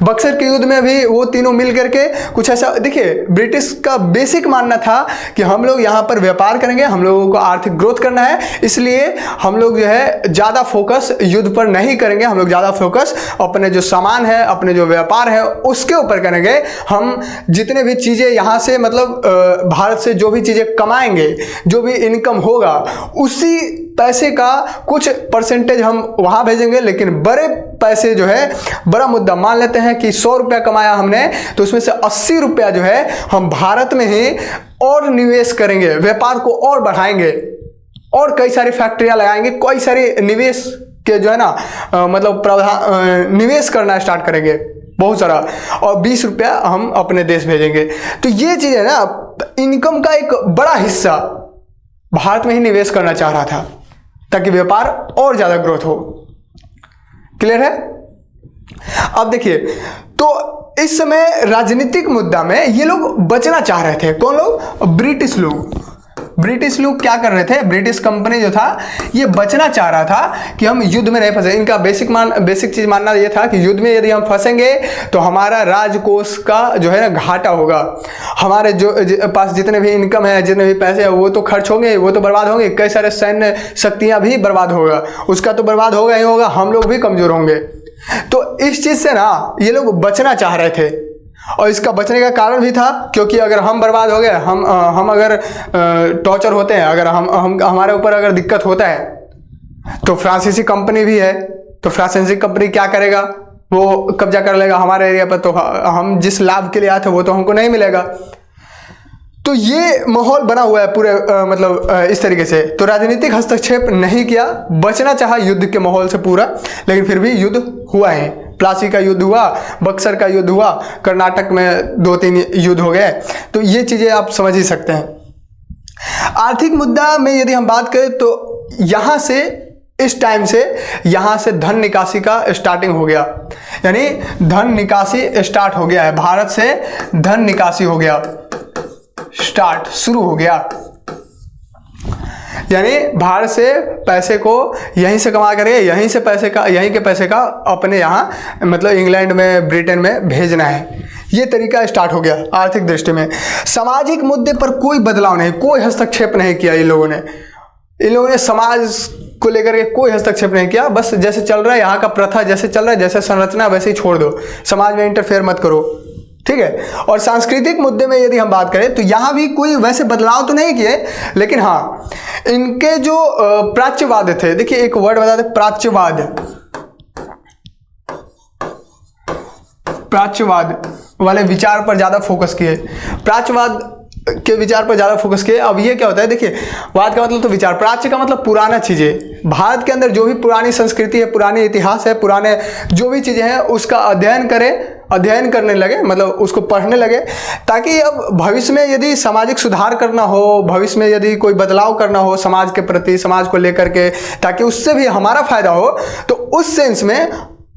बक्सर के युद्ध में भी वो तीनों मिल करके कुछ ऐसा, देखिए ब्रिटिश का बेसिक मानना था कि हम लोग यहाँ पर व्यापार करेंगे, हम लोगों को आर्थिक ग्रोथ करना है, इसलिए हम लोग जो है ज़्यादा फोकस युद्ध पर नहीं करेंगे, हम लोग ज़्यादा फोकस अपने जो सामान है, अपने जो व्यापार है उसके ऊपर करेंगे। हम जितने भी चीज़ें यहाँ से मतलब भारत से जो भी चीज़ें कमाएंगे, जो भी इनकम होगा, उसी पैसे का कुछ परसेंटेज हम वहाँ भेजेंगे, लेकिन बड़े पैसे जो है बड़ा मुद्दा। मान लेते हैं कि 100 रुपया कमाया हमने, तो उसमें से 80 रुपया जो है हम भारत में ही और निवेश करेंगे, व्यापार को और बढ़ाएंगे और कई सारी फैक्ट्रियां लगाएंगे, कई सारे निवेश के जो है ना मतलब निवेश करना स्टार्ट करेंगे बहुत सारा, और 20 रुपया हम अपने देश भेजेंगे। तो ये चीज़ है ना, इनकम का एक बड़ा हिस्सा भारत में ही निवेश करना चाह रहा था ताकि व्यापार और ज़्यादा ग्रोथ हो। क्लियर है? अब देखिए, तो इस समय राजनीतिक मुद्दा में ये लोग बचना चाह रहे थे। कौन लोग? ब्रिटिश लोग। ब्रिटिश लोग क्या कर रहे थे? ब्रिटिश कंपनी जो था ये बचना चाह रहा था कि हम युद्ध में नहीं फंसे। इनका बेसिक चीज मानना ये था कि युद्ध में यदि हम फंसेंगे तो हमारा राजकोष का जो है ना घाटा होगा, हमारे जो पास जितने भी इनकम है, जितने भी पैसे हैं वो तो खर्च होंगे, वो तो बर्बाद होंगे, कई सारे सैन्य शक्तियां भी बर्बाद होगा, उसका तो बर्बाद होगा ही होगा, हम लोग भी कमजोर होंगे। तो इस चीज से ना ये लोग बचना चाह रहे थे, और इसका बचने का कारण भी था क्योंकि अगर हम बर्बाद हो गए, हम अगर टॉर्चर होते हैं, अगर हम हमारे ऊपर अगर दिक्कत होता है, तो फ्रांसीसी कंपनी भी है, तो फ्रांसीसी कंपनी क्या करेगा? वो कब्जा कर लेगा हमारे एरिया पर, तो हम जिस लाभ के लिए आए थे वो तो हमको नहीं मिलेगा। तो ये माहौल बना हुआ है पूरे इस तरीके से। तो राजनीतिक हस्तक्षेप नहीं किया, बचना चाहा युद्ध के माहौल से पूरा, लेकिन फिर भी युद्ध हुआ है। प्लासी का युद्ध हुआ, बक्सर का युद्ध हुआ, कर्नाटक में 2-3 युद्ध हो गए। तो ये चीजें आप समझ ही सकते हैं। आर्थिक मुद्दा में यदि हम बात करें तो यहां से, इस टाइम से यहां से धन निकासी का स्टार्टिंग हो गया, यानी धन निकासी स्टार्ट हो गया है। भारत से धन निकासी हो गया, शुरू हो गया, यानी भारत से पैसे को यहीं से कमा करके यहीं के पैसे का अपने यहाँ इंग्लैंड में, ब्रिटेन में भेजना है। ये तरीका स्टार्ट हो गया आर्थिक दृष्टि में। सामाजिक मुद्दे पर कोई बदलाव नहीं, कोई हस्तक्षेप नहीं किया इन लोगों ने समाज को लेकर के कोई हस्तक्षेप नहीं किया। बस जैसे चल रहा है यहाँ का प्रथा, जैसे चल रहा है, जैसे संरचना वैसे ही छोड़ दो, समाज में इंटरफेयर मत करो, ठीक है। और सांस्कृतिक मुद्दे में यदि हम बात करें तो यहां भी कोई वैसे बदलाव तो नहीं किए, लेकिन हाँ इनके जो प्राच्यवाद थे, देखिए एक वर्ड बता दे, प्राच्यवाद वाले विचार पर ज्यादा फोकस किए, प्राच्यवाद के विचार पर ज्यादा फोकस किए। अब ये क्या होता है, देखिए वाद का मतलब तो विचार, प्राच्य का मतलब पुराना चीजें। भारत के अंदर जो भी पुरानी संस्कृति है, पुराने इतिहास है, पुराने जो भी चीजें हैं उसका अध्ययन करने लगे, उसको पढ़ने लगे, ताकि अब भविष्य में यदि सामाजिक सुधार करना हो, भविष्य में यदि कोई बदलाव करना हो समाज के प्रति, समाज को लेकर के, ताकि उससे भी हमारा फायदा हो। तो उस सेंस में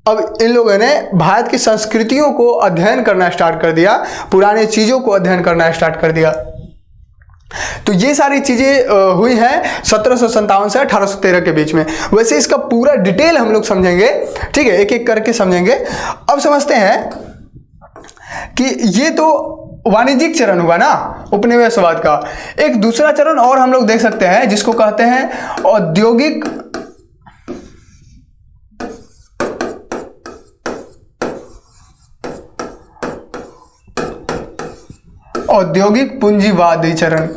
अब इन लोगों ने भारत की संस्कृतियों को अध्ययन करना स्टार्ट कर दिया, पुराने चीजों को अध्ययन करना स्टार्ट कर दिया। तो ये सारी चीजें हुई हैं 1757 से 1813 के बीच में। वैसे इसका पूरा डिटेल हम लोग समझेंगे, ठीक है, एक एक करके समझेंगे। अब समझते हैं कि ये तो वाणिज्यिक चरण हुआ ना उपनिवेशवाद का। एक दूसरा चरण और हम लोग देख सकते हैं जिसको कहते हैं औद्योगिक पूंजीवादी चरण।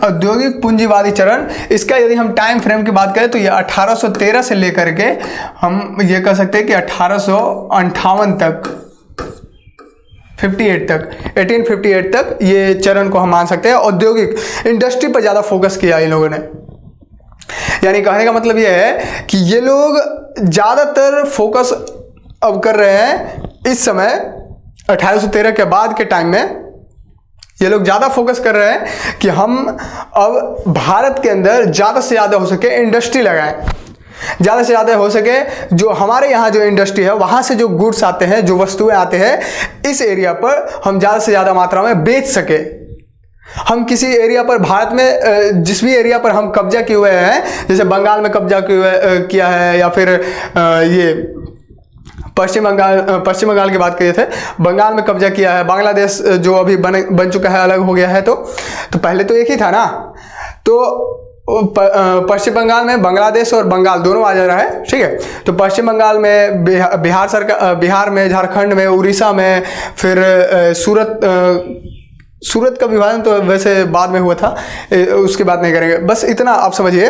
औद्योगिक पूंजीवादी चरण, इसका यदि हम टाइम फ्रेम की बात करें तो ये 1813 से लेकर के हम ये कह सकते हैं कि 1858 तक, 1858 तक ये चरण को हम मान सकते हैं। औद्योगिक इंडस्ट्री पर ज्यादा फोकस किया इन लोगों ने, यानी कहने का मतलब ये है कि ये लोग ज्यादातर फोकस अब कर रहे हैं इस समय 1813 के बाद के टाइम में। ये लोग ज्यादा फोकस कर रहे हैं कि हम अब भारत के अंदर ज्यादा से ज्यादा हो सके इंडस्ट्री लगाएं, ज्यादा से ज्यादा हो सके जो हमारे यहाँ जो इंडस्ट्री है वहां से जो गुड्स आते हैं, जो वस्तुएं आते हैं, इस एरिया पर हम ज्यादा से ज्यादा मात्रा में बेच सके। हम किसी एरिया पर, भारत में जिस भी एरिया पर हम कब्जा किए हुए हैं, जैसे बंगाल में कब्जा किया है, या फिर ये पश्चिम बंगाल की बात किए थे, बंगाल में कब्जा किया है, बांग्लादेश जो अभी बन चुका है, अलग हो गया है, तो पहले तो एक ही था ना। तो पश्चिम बंगाल में बांग्लादेश और बंगाल दोनों आ जा रहा है, ठीक है। तो पश्चिम बंगाल में बिहार में, झारखंड में, उड़ीसा में, फिर सूरत का विभाजन तो वैसे बाद में हुआ था, उसकी बात नहीं करेंगे, बस इतना आप समझिए।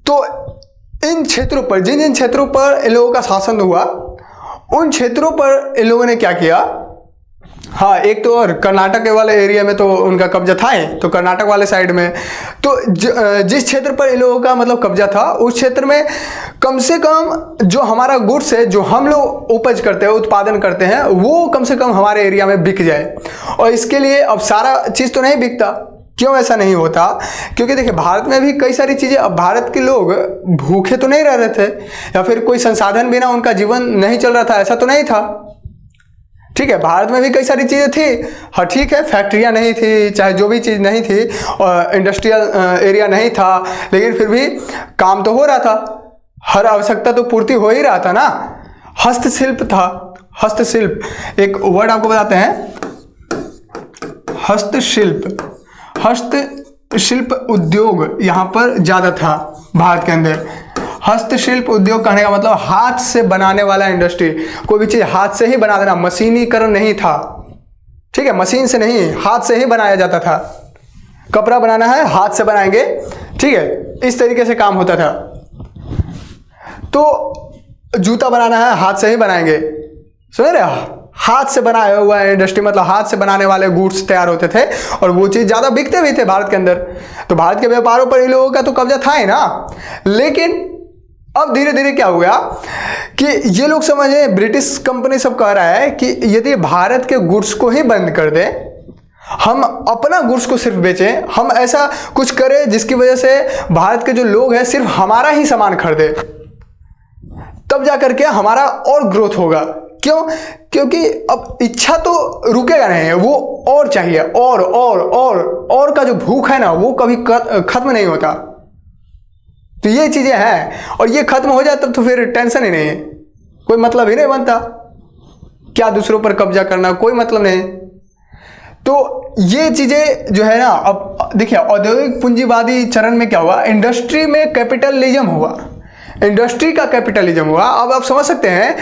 तो इन क्षेत्रों पर, जिन जिन क्षेत्रों पर इन लोगों का शासन हुआ, उन क्षेत्रों पर इन लोगों ने क्या किया, हाँ एक तो और कर्नाटक के वाले एरिया में तो उनका कब्जा था ही, तो कर्नाटक वाले साइड में तो जिस क्षेत्र पर इन लोगों का मतलब कब्जा था, उस क्षेत्र में कम से कम जो हमारा गुड्स है, जो हम लोग उपज करते हैं, उत्पादन करते हैं, वो कम से कम हमारे एरिया में बिक जाए। और इसके लिए अब सारा चीज़ तो नहीं बिकता। क्यों ऐसा नहीं होता? क्योंकि देखिए भारत में भी कई सारी चीज़ें, अब भारत के लोग भूखे तो नहीं रह रहे थे, या फिर कोई संसाधन बिना उनका जीवन नहीं चल रहा था, ऐसा तो नहीं था। ठीक है, भारत में भी कई सारी चीज़ें थी, हाँ ठीक है, फैक्ट्रियाँ नहीं थी, चाहे जो भी चीज़ नहीं थी, और इंडस्ट्रियल एरिया नहीं था, लेकिन फिर भी काम तो हो रहा था, हर आवश्यकता तो पूर्ति हो ही रहा था ना। हस्तशिल्प था, हस्तशिल्प, एक वर्ड आपको बताते हैं, हस्तशिल्प। हस्तशिल्प उद्योग यहाँ पर ज़्यादा था भारत के अंदर। हस्तशिल्प उद्योग कहने का मतलब हाथ से बनाने वाला इंडस्ट्री, कोई भी चीज़ हाथ से ही बना देना, मशीनीकरण नहीं था। ठीक है, मशीन से नहीं, हाथ से ही बनाया जाता था। कपड़ा बनाना है हाथ से बनाएंगे, ठीक है, इस तरीके से काम होता था। तो जूता बनाना है हाथ से ही बनाएंगे, समझ रहे? हाथ से बनाया हुआ इंडस्ट्री, मतलब हाथ से बनाने वाले गुड्स तैयार होते थे, और वो चीज़ ज़्यादा बिकते भी थे भारत के अंदर। तो भारत के व्यापारों पर इन लोगों का तो कब्जा था ही ना। लेकिन अब धीरे धीरे क्या हो गया कि ये लोग समझे, ब्रिटिश कंपनी सब कह रहा है कि यदि भारत के गुड्स को ही बंद कर दे, हम अपना गुड्स को सिर्फ बेचें, हम ऐसा कुछ करें जिसकी वजह से भारत के जो लोग हैं सिर्फ हमारा ही सामान खरीदे, तब जा करके हमारा और ग्रोथ होगा। क्यों? क्योंकि अब इच्छा तो रुकेगा नहीं, वो और चाहिए, और का जो भूख है ना, वो कभी खत्म नहीं होता। तो ये चीजें हैं, और ये खत्म हो जाए तब तो फिर टेंशन ही नहीं है, कोई मतलब ही नहीं बनता, क्या दूसरों पर कब्जा करना, कोई मतलब नहीं। तो ये चीजें जो है ना, अब देखिए औद्योगिक पूंजीवादी चरण में क्या हुआ, इंडस्ट्री में कैपिटलिज्म हुआ, इंडस्ट्री का कैपिटलिज्म हुआ। अब आप समझ सकते हैं,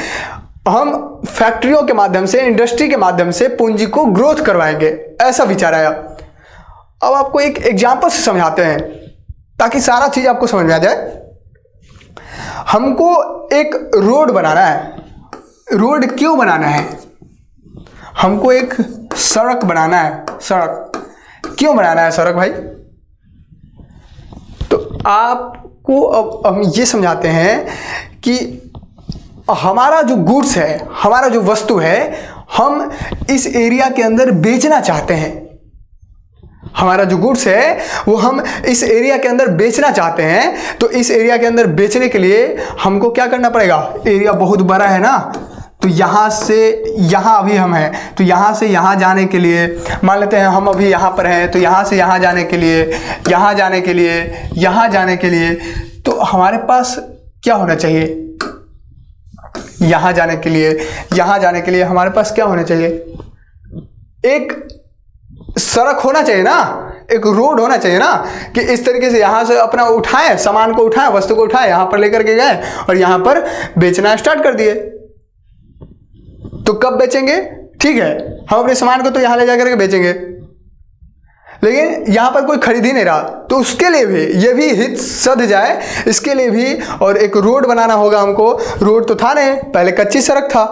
हम फैक्ट्रियों के माध्यम से, इंडस्ट्री के माध्यम से पूंजी को ग्रोथ करवाएंगे, ऐसा विचार आया। अब आपको एक एग्जांपल से समझाते हैं ताकि सारा चीज आपको समझ में आ जाए। हमको एक रोड बनाना है। रोड क्यों बनाना है? हमको एक सड़क बनाना है। सड़क क्यों बनाना है सड़क भाई? तो आपको अब हम ये समझाते हैं कि हमारा जो गुड्स है, हमारा जो वस्तु है, हम इस एरिया के अंदर बेचना चाहते हैं। हमारा जो गुड्स है वो हम इस एरिया के अंदर बेचना चाहते हैं। तो इस एरिया के अंदर बेचने के लिए हमको क्या करना पड़ेगा? एरिया बहुत बड़ा है ना, तो यहाँ से यहाँ अभी हम हैं, तो यहाँ से यहाँ जाने के लिए, मान लेते हैं हम अभी यहाँ पर हैं, तो यहाँ से यहाँ जाने के लिए, यहाँ जाने के लिए, यहाँ जाने के लिए, तो हमारे पास क्या होना चाहिए? यहाँ जाने के लिए, यहाँ जाने के लिए हमारे पास क्या होना चाहिए? एक सड़क होना चाहिए ना, एक रोड होना चाहिए ना, कि इस तरीके से यहाँ से अपना उठाएं, सामान को उठाएं, वस्तु को उठाएं, यहाँ पर लेकर के गए और यहाँ पर बेचना स्टार्ट कर दिए। तो कब बेचेंगे? ठीक है, हम अपने सामान को तो यहाँ ले जाकर के बेचेंगे, लेकिन यहाँ पर कोई खरीद ही नहीं रहा, तो उसके लिए भी ये भी हित सध जाए, इसके लिए भी और एक रोड बनाना होगा हमको। रोड तो था नहीं, पहले कच्ची सड़क था।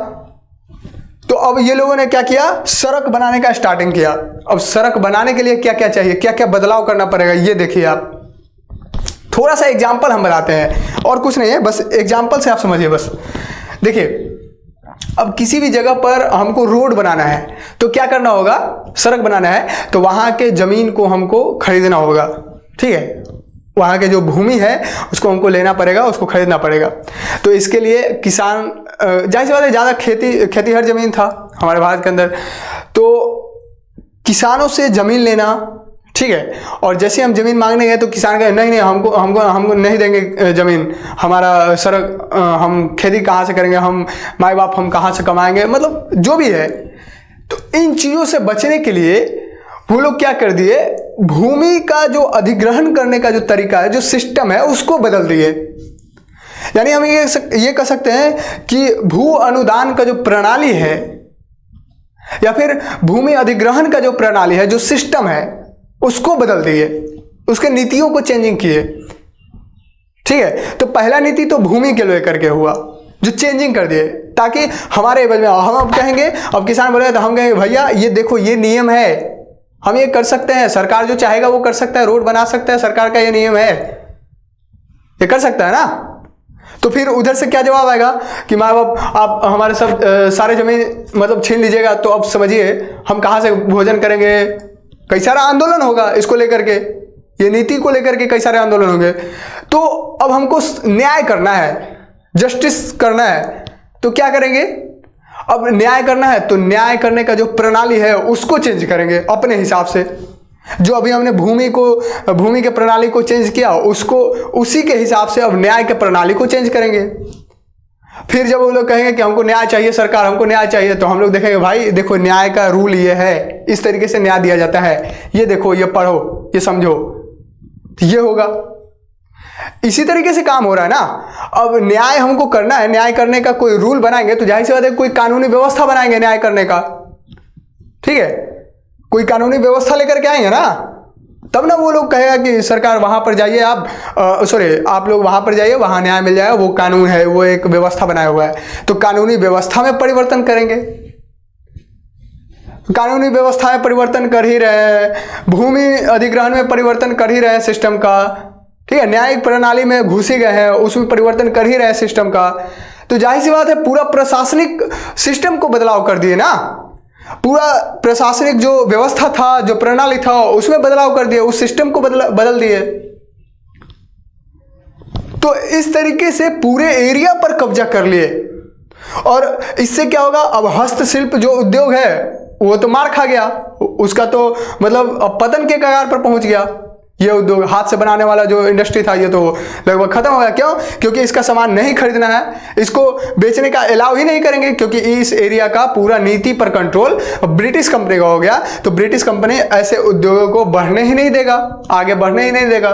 तो अब ये लोगों ने क्या किया? सड़क बनाने का स्टार्टिंग किया। अब सड़क बनाने के लिए क्या क्या चाहिए, क्या क्या बदलाव करना पड़ेगा, ये देखिए आप। थोड़ा सा एग्जाम्पल हम बताते हैं, और कुछ नहीं है, बस एग्जाम्पल से आप समझिए। बस देखिए, अब किसी भी जगह पर हमको रोड बनाना है तो क्या करना होगा? सड़क बनाना है तो वहां के जमीन को हमको खरीदना होगा। ठीक है, वहां के जो भूमि है उसको हमको लेना पड़ेगा, उसको खरीदना पड़ेगा। तो इसके लिए किसान, जाहिर सी बात है, ज़्यादा खेतीहर जमीन था हमारे भारत के अंदर, तो किसानों से ज़मीन लेना। ठीक है, और जैसे हम ज़मीन मांगने गए तो किसान कहे नहीं हमको नहीं देंगे ज़मीन, हमारा सड़क, हम खेती कहाँ से करेंगे, हम माँ बाप हम कहाँ से कमाएंगे, मतलब जो भी है। तो इन चीज़ों से बचने के लिए वो लोग क्या कर दिए? भूमि का जो अधिग्रहण करने का जो तरीका है, जो सिस्टम है, उसको बदल दिए। यानी हम ये कह सकते हैं कि भू अनुदान का जो प्रणाली है, या फिर भूमि अधिग्रहण का जो प्रणाली है, जो सिस्टम है, उसको बदल दिए, उसके नीतियों को चेंजिंग किए। ठीक है, तो पहला नीति तो भूमि के लेकर के हुआ, जो चेंजिंग कर दिए ताकि हमारे एवज में हम अब कहेंगे, अब किसान बोलेगा तो हम कहेंगे भैया ये देखो ये नियम है, हम ये कर सकते हैं, सरकार जो चाहेगा वो कर सकता है, रोड बना सकता है, सरकार का ये नियम है, ये कर सकता है ना। तो फिर उधर से क्या जवाब आएगा कि माँ बाप आप हमारे सब सारे जमीन मतलब छीन लीजिएगा, तो अब समझिए हम कहाँ से भोजन करेंगे। कई सारा आंदोलन होगा इसको लेकर के, ये नीति को लेकर के कई सारे आंदोलन होंगे। तो अब हमको न्याय करना है, जस्टिस करना है, तो क्या करेंगे, अब न्याय करना है तो न्याय करने का जो प्रणाली है उसको चेंज करेंगे अपने हिसाब से। जो अभी हमने भूमि के प्रणाली को चेंज किया, उसको उसी के हिसाब से अब न्याय के प्रणाली को चेंज करेंगे। फिर जब वो लोग कहेंगे कि हमको न्याय चाहिए, सरकार हमको न्याय चाहिए, तो हम लोग देखेंगे भाई देखो न्याय का रूल ये है, इस तरीके से न्याय दिया जाता है, ये देखो, ये पढ़ो, ये समझो, तो ये होगा। इसी तरीके से काम हो रहा है ना। अब न्याय हमको करना है, न्याय करने का कोई रूल बनाएंगे तो जाहिर सी बात है कोई कानूनी व्यवस्था बनाएंगे न्याय करने का। ठीक है, कोई कानूनी व्यवस्था लेकर के आएंगे ना, तब ना वो लोग कहेगा कि सरकार वहां पर जाइए, आप लोग वहां पर जाइए, वहां न्याय मिल जाएगा, वो कानून है, वो एक व्यवस्था बनाया हुआ है। तो कानूनी व्यवस्था में परिवर्तन करेंगे, कानूनी व्यवस्था में परिवर्तन कर ही रहे हैं, भूमि अधिग्रहण में परिवर्तन कर ही रहे हैं सिस्टम का। ठीक है, न्यायिक प्रणाली में घुस ही गए हैं, उसमें परिवर्तन कर ही रहे हैं सिस्टम का। तो जाहिर सी बात है पूरा प्रशासनिक सिस्टम को बदलाव कर दिए ना, पूरा प्रशासनिक जो व्यवस्था था, जो प्रणाली था, उसमें बदलाव कर दिए, उस सिस्टम को बदल दिए। तो इस तरीके से पूरे एरिया पर कब्जा कर लिए। और इससे क्या होगा, अब हस्तशिल्प जो उद्योग है वो तो मार खा गया, उसका तो मतलब अब पतन के कगार पर पहुंच गया। ये उद्योग, हाथ से बनाने वाला जो इंडस्ट्री था, ये तो लगभग खत्म हो गया। क्यों? क्योंकि इसका सामान नहीं खरीदना है, इसको बेचने का अलाउ ही नहीं करेंगे, क्योंकि इस एरिया का पूरा नीति पर कंट्रोल ब्रिटिश कंपनी का हो गया। तो ब्रिटिश कंपनी ऐसे उद्योगों को बढ़ने ही नहीं देगा, आगे बढ़ने ही नहीं देगा।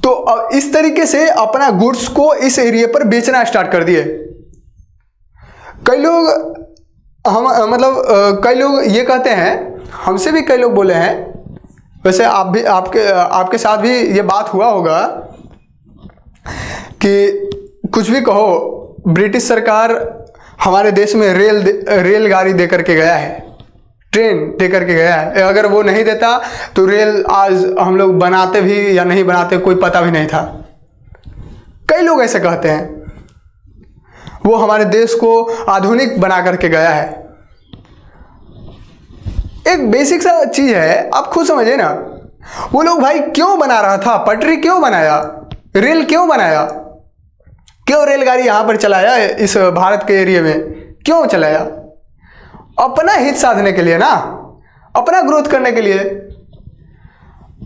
तो इस तरीके से अपना गुड्स को इस एरिया पर बेचना स्टार्ट कर दिए। कई लोग कई लोग ये कहते हैं, हमसे भी कई लोग बोले हैं, वैसे आप भी आपके साथ भी ये बात हुआ होगा कि कुछ भी कहो, ब्रिटिश सरकार हमारे देश में रेलगाड़ी दे करके गया है, ट्रेन दे करके गया है। अगर वो नहीं देता तो रेल आज हम लोग बनाते भी या नहीं बनाते कोई पता भी नहीं था। कई लोग ऐसे कहते हैं, वो हमारे देश को आधुनिक बना करके गया है। एक बेसिक सा चीज है, आप खुद समझिए ना, वो लोग भाई क्यों बना रहा था, पटरी क्यों बनाया, रेल क्यों बनाया, क्यों रेलगाड़ी यहां पर चलाया, इस भारत के एरिया में क्यों चलाया? अपना हित साधने के लिए ना, अपना ग्रोथ करने के लिए।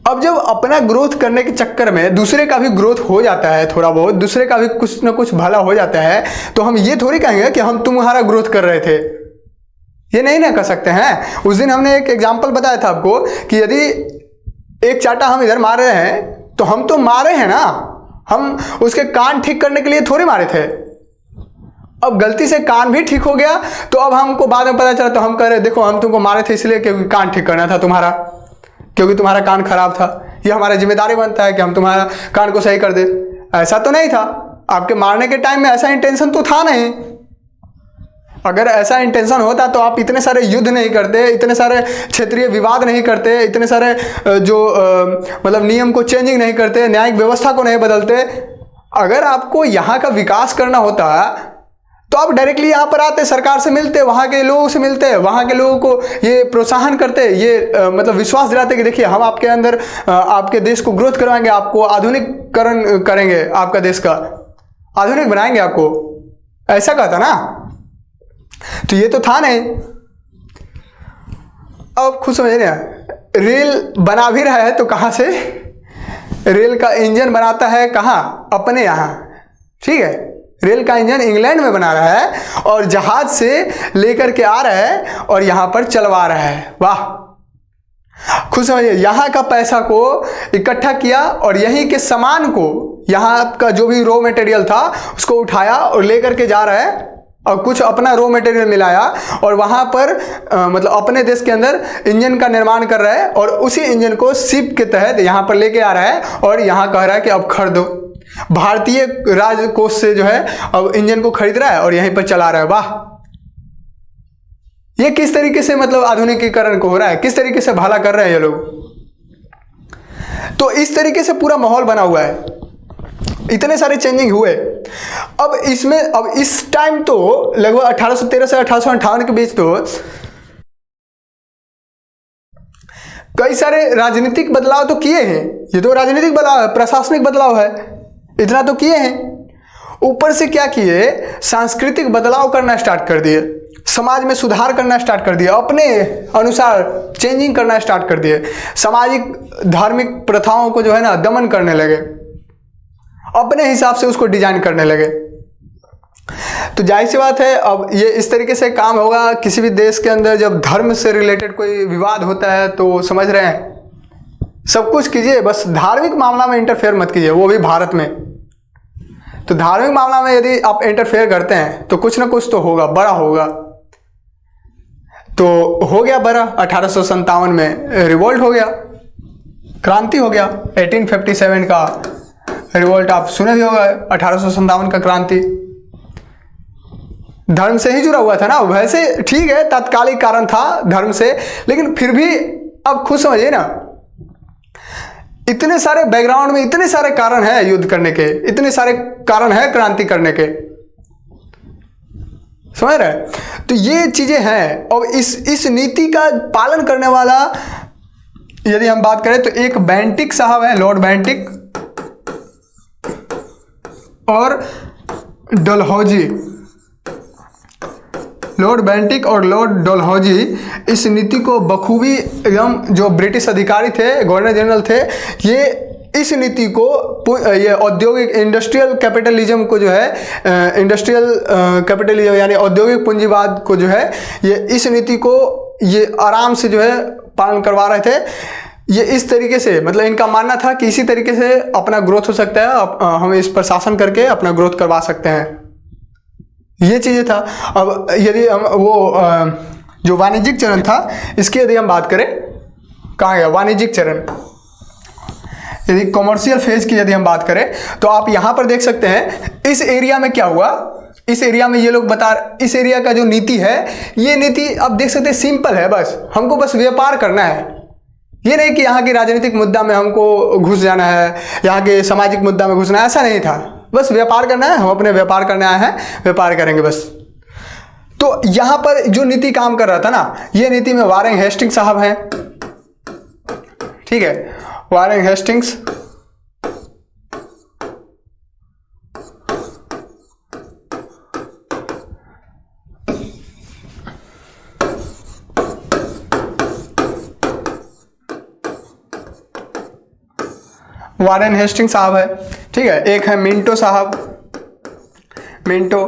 अब जब अपना ग्रोथ करने के चक्कर में दूसरे का भी ग्रोथ हो जाता है, थोड़ा बहुत दूसरे का भी कुछ ना कुछ भला हो जाता है, तो हम ये थोड़ी कहेंगे कि हम तुम्हारा ग्रोथ कर रहे थे, ये नहीं ना कर सकते हैं। उस दिन हमने एक एग्जांपल बताया था आपको कि यदि एक चाटा हम इधर मार रहे हैं तो हम तो मारे हैं ना, हम उसके कान ठीक करने के लिए थोड़ी मारे थे। अब गलती से कान भी ठीक हो गया तो अब हमको बाद में पता चला तो हम कह रहे देखो हम तुमको मारे थे इसलिए क्योंकि कान ठीक करना था तुम्हारा, क्योंकि तुम्हारा कान खराब था। ये हमारा जिम्मेदारी बनता है कि हम तुम्हारा कान को सही कर दे। ऐसा तो नहीं था, आपके मारने के टाइम में ऐसा इंटेंशन तो था नहीं। अगर ऐसा इंटेंशन होता तो आप इतने सारे युद्ध नहीं करते, इतने सारे क्षेत्रीय विवाद नहीं करते, इतने सारे मतलब नियम को चेंजिंग नहीं करते, न्यायिक व्यवस्था को नहीं बदलते। अगर आपको यहाँ का विकास करना होता तो आप डायरेक्टली यहाँ पर आते, सरकार से मिलते, वहाँ के लोगों से मिलते, वहाँ के लोगों को ये प्रोत्साहन करते, ये मतलब विश्वास दिलाते कि देखिए हम आपके अंदर आपके देश को ग्रोथ करवाएंगे, आपको आधुनिकरण करेंगे, आपका देश का आधुनिक बनाएंगे आपको, ऐसा कहता ना। तो ये तो था नहीं। अब खुद समझ रहे हैं, रेल बना भी रहा है तो कहाँ से, रेल का इंजन बनाता है कहाँ, अपने यहाँ। ठीक है, रेल का इंजन इंग्लैंड में बना रहा है और जहाज से लेकर के आ रहा है और यहां पर चलवा रहा है। वाह, खुद समझिए, यहाँ का पैसा को इकट्ठा किया और यहीं के सामान को, यहाँ का जो भी रॉ मटेरियल था उसको उठाया और लेकर के जा रहा है और कुछ अपना रॉ मटेरियल मिलाया और वहाँ पर मतलब अपने देश के अंदर इंजन का निर्माण कर रहा है और उसी इंजन को शिप के तहत यहाँ पर लेके आ रहा है और यहाँ कह रहा है कि अब खरीदो। भारतीय राजकोष से जो है अब इंजन को खरीद रहा है और यहीं पर चला रहा है। वाह, ये किस तरीके से मतलब आधुनिकीकरण को हो रहा है, किस तरीके से भला कर रहे हैं ये लोग। तो इस तरीके से पूरा माहौल बना हुआ है, इतने सारे चेंजिंग हुए। अब इस टाइम तो लगभग 1813 से 1858 के बीच तो कई सारे राजनीतिक बदलाव तो किए हैं। ये तो राजनीतिक बदलाव है, प्रशासनिक बदलाव है, इतना तो किए हैं। ऊपर से क्या किए, सांस्कृतिक बदलाव करना स्टार्ट कर दिए, समाज में सुधार करना स्टार्ट कर दिया, अपने अनुसार चेंजिंग करना स्टार्ट कर दिए, सामाजिक धार्मिक प्रथाओं को जो है ना दमन करने लगे, अपने हिसाब से उसको डिजाइन करने लगे। तो जाहिर सी बात है अब ये इस तरीके से काम होगा। किसी भी देश के अंदर जब धर्म से रिलेटेड कोई विवाद होता है तो समझ रहे हैं सब कुछ कीजिए, बस धार्मिक मामला में इंटरफेयर मत कीजिए, वो भी भारत में। तो धार्मिक मामला में यदि आप इंटरफेयर करते हैं तो कुछ ना कुछ तो होगा, बड़ा होगा। तो हो गया बड़ा, 1857 में रिवोल्ट हो गया, क्रांति हो गया। 1857 का रिवोल्ट आप सुने भी होगा, 1857 का क्रांति धर्म से ही जुड़ा हुआ था ना। वैसे ठीक है, तात्कालिक कारण था धर्म से, लेकिन फिर भी अब खुद समझिए ना, इतने सारे बैकग्राउंड में इतने सारे कारण हैं युद्ध करने के, इतने सारे कारण हैं क्रांति करने के, समझ रहे। तो ये चीजें हैं। और इस नीति का पालन करने वाला यदि हम बात करें तो एक बेंटिक साहब है, लॉर्ड बेंटिक और डलहौजी। लॉर्ड बेंटिक और लॉर्ड डलहौजी इस नीति को बखूबी एकदम, जो ब्रिटिश अधिकारी थे, गवर्नर जनरल थे, ये इस नीति को ये औद्योगिक इंडस्ट्रियल कैपिटलिज्म को जो है, इंडस्ट्रियल कैपिटलिज्म यानी औद्योगिक पूंजीवाद को जो है, ये इस नीति को ये आराम से जो है पालन करवा रहे थे। ये इस तरीके से मतलब इनका मानना था कि इसी तरीके से अपना ग्रोथ हो सकता है, हम इस पर शासन करके अपना ग्रोथ करवा सकते हैं, ये चीज़ें था। अब यदि हम वो जो वाणिज्यिक चरण था इसकी यदि हम बात करें, कहाँ गया वाणिज्यिक चरण, यदि कॉमर्शियल फेज की यदि हम बात करें तो आप यहाँ पर देख सकते हैं इस एरिया में क्या हुआ। इस एरिया में ये लोग इस एरिया का जो नीति है, ये नीति आप देख सकते हैं सिंपल है, बस हमको बस व्यापार करना है। ये नहीं कि यहाँ के राजनीतिक मुद्दा में हमको घुस जाना है, यहाँ के सामाजिक मुद्दा में घुसना है, ऐसा नहीं था। बस व्यापार करना है, हम अपने व्यापार करने आए हैं, व्यापार करेंगे बस। तो यहाँ पर जो नीति काम कर रहा था ना, ये नीति में वारेन हेस्टिंग्स साहब हैं, ठीक है, वारेन हेस्टिंग्स, वारेन हेस्टिंग्स साहब है, ठीक है। एक है मिंटो साहब, मिंटो।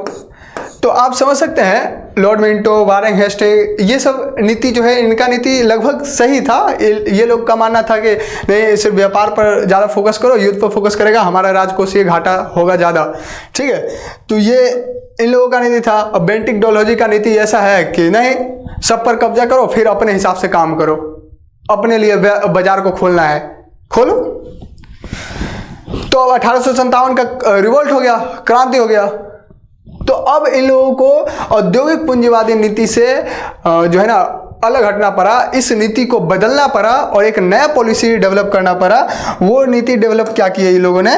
तो आप समझ सकते हैं लॉर्ड मिंटो, वारेन हेस्टिंग, ये सब नीति जो है, इनका नीति लगभग सही था। ये लोग का मानना था कि नहीं, सिर्फ व्यापार पर ज़्यादा फोकस करो, युद्ध पर फोकस करेगा, हमारा राजकोषीय घाटा होगा ज़्यादा, ठीक है। तो ये इन लोगों का नीति था। अब बेंटिक डलहौजी का नीति ऐसा है कि नहीं, सब पर कब्जा करो, फिर अपने हिसाब से काम करो, अपने लिए बाजार को खोलना है, खोलो। तो अब 1857 का रिवोल्ट हो गया, क्रांति हो गया। तो अब इन लोगों को औद्योगिक पूंजीवादी नीति से जो है ना अलग हटना पड़ा, इस नीति को बदलना पड़ा और एक नया पॉलिसी डेवलप करना पड़ा। वो नीति डेवलप क्या की है इन लोगों ने,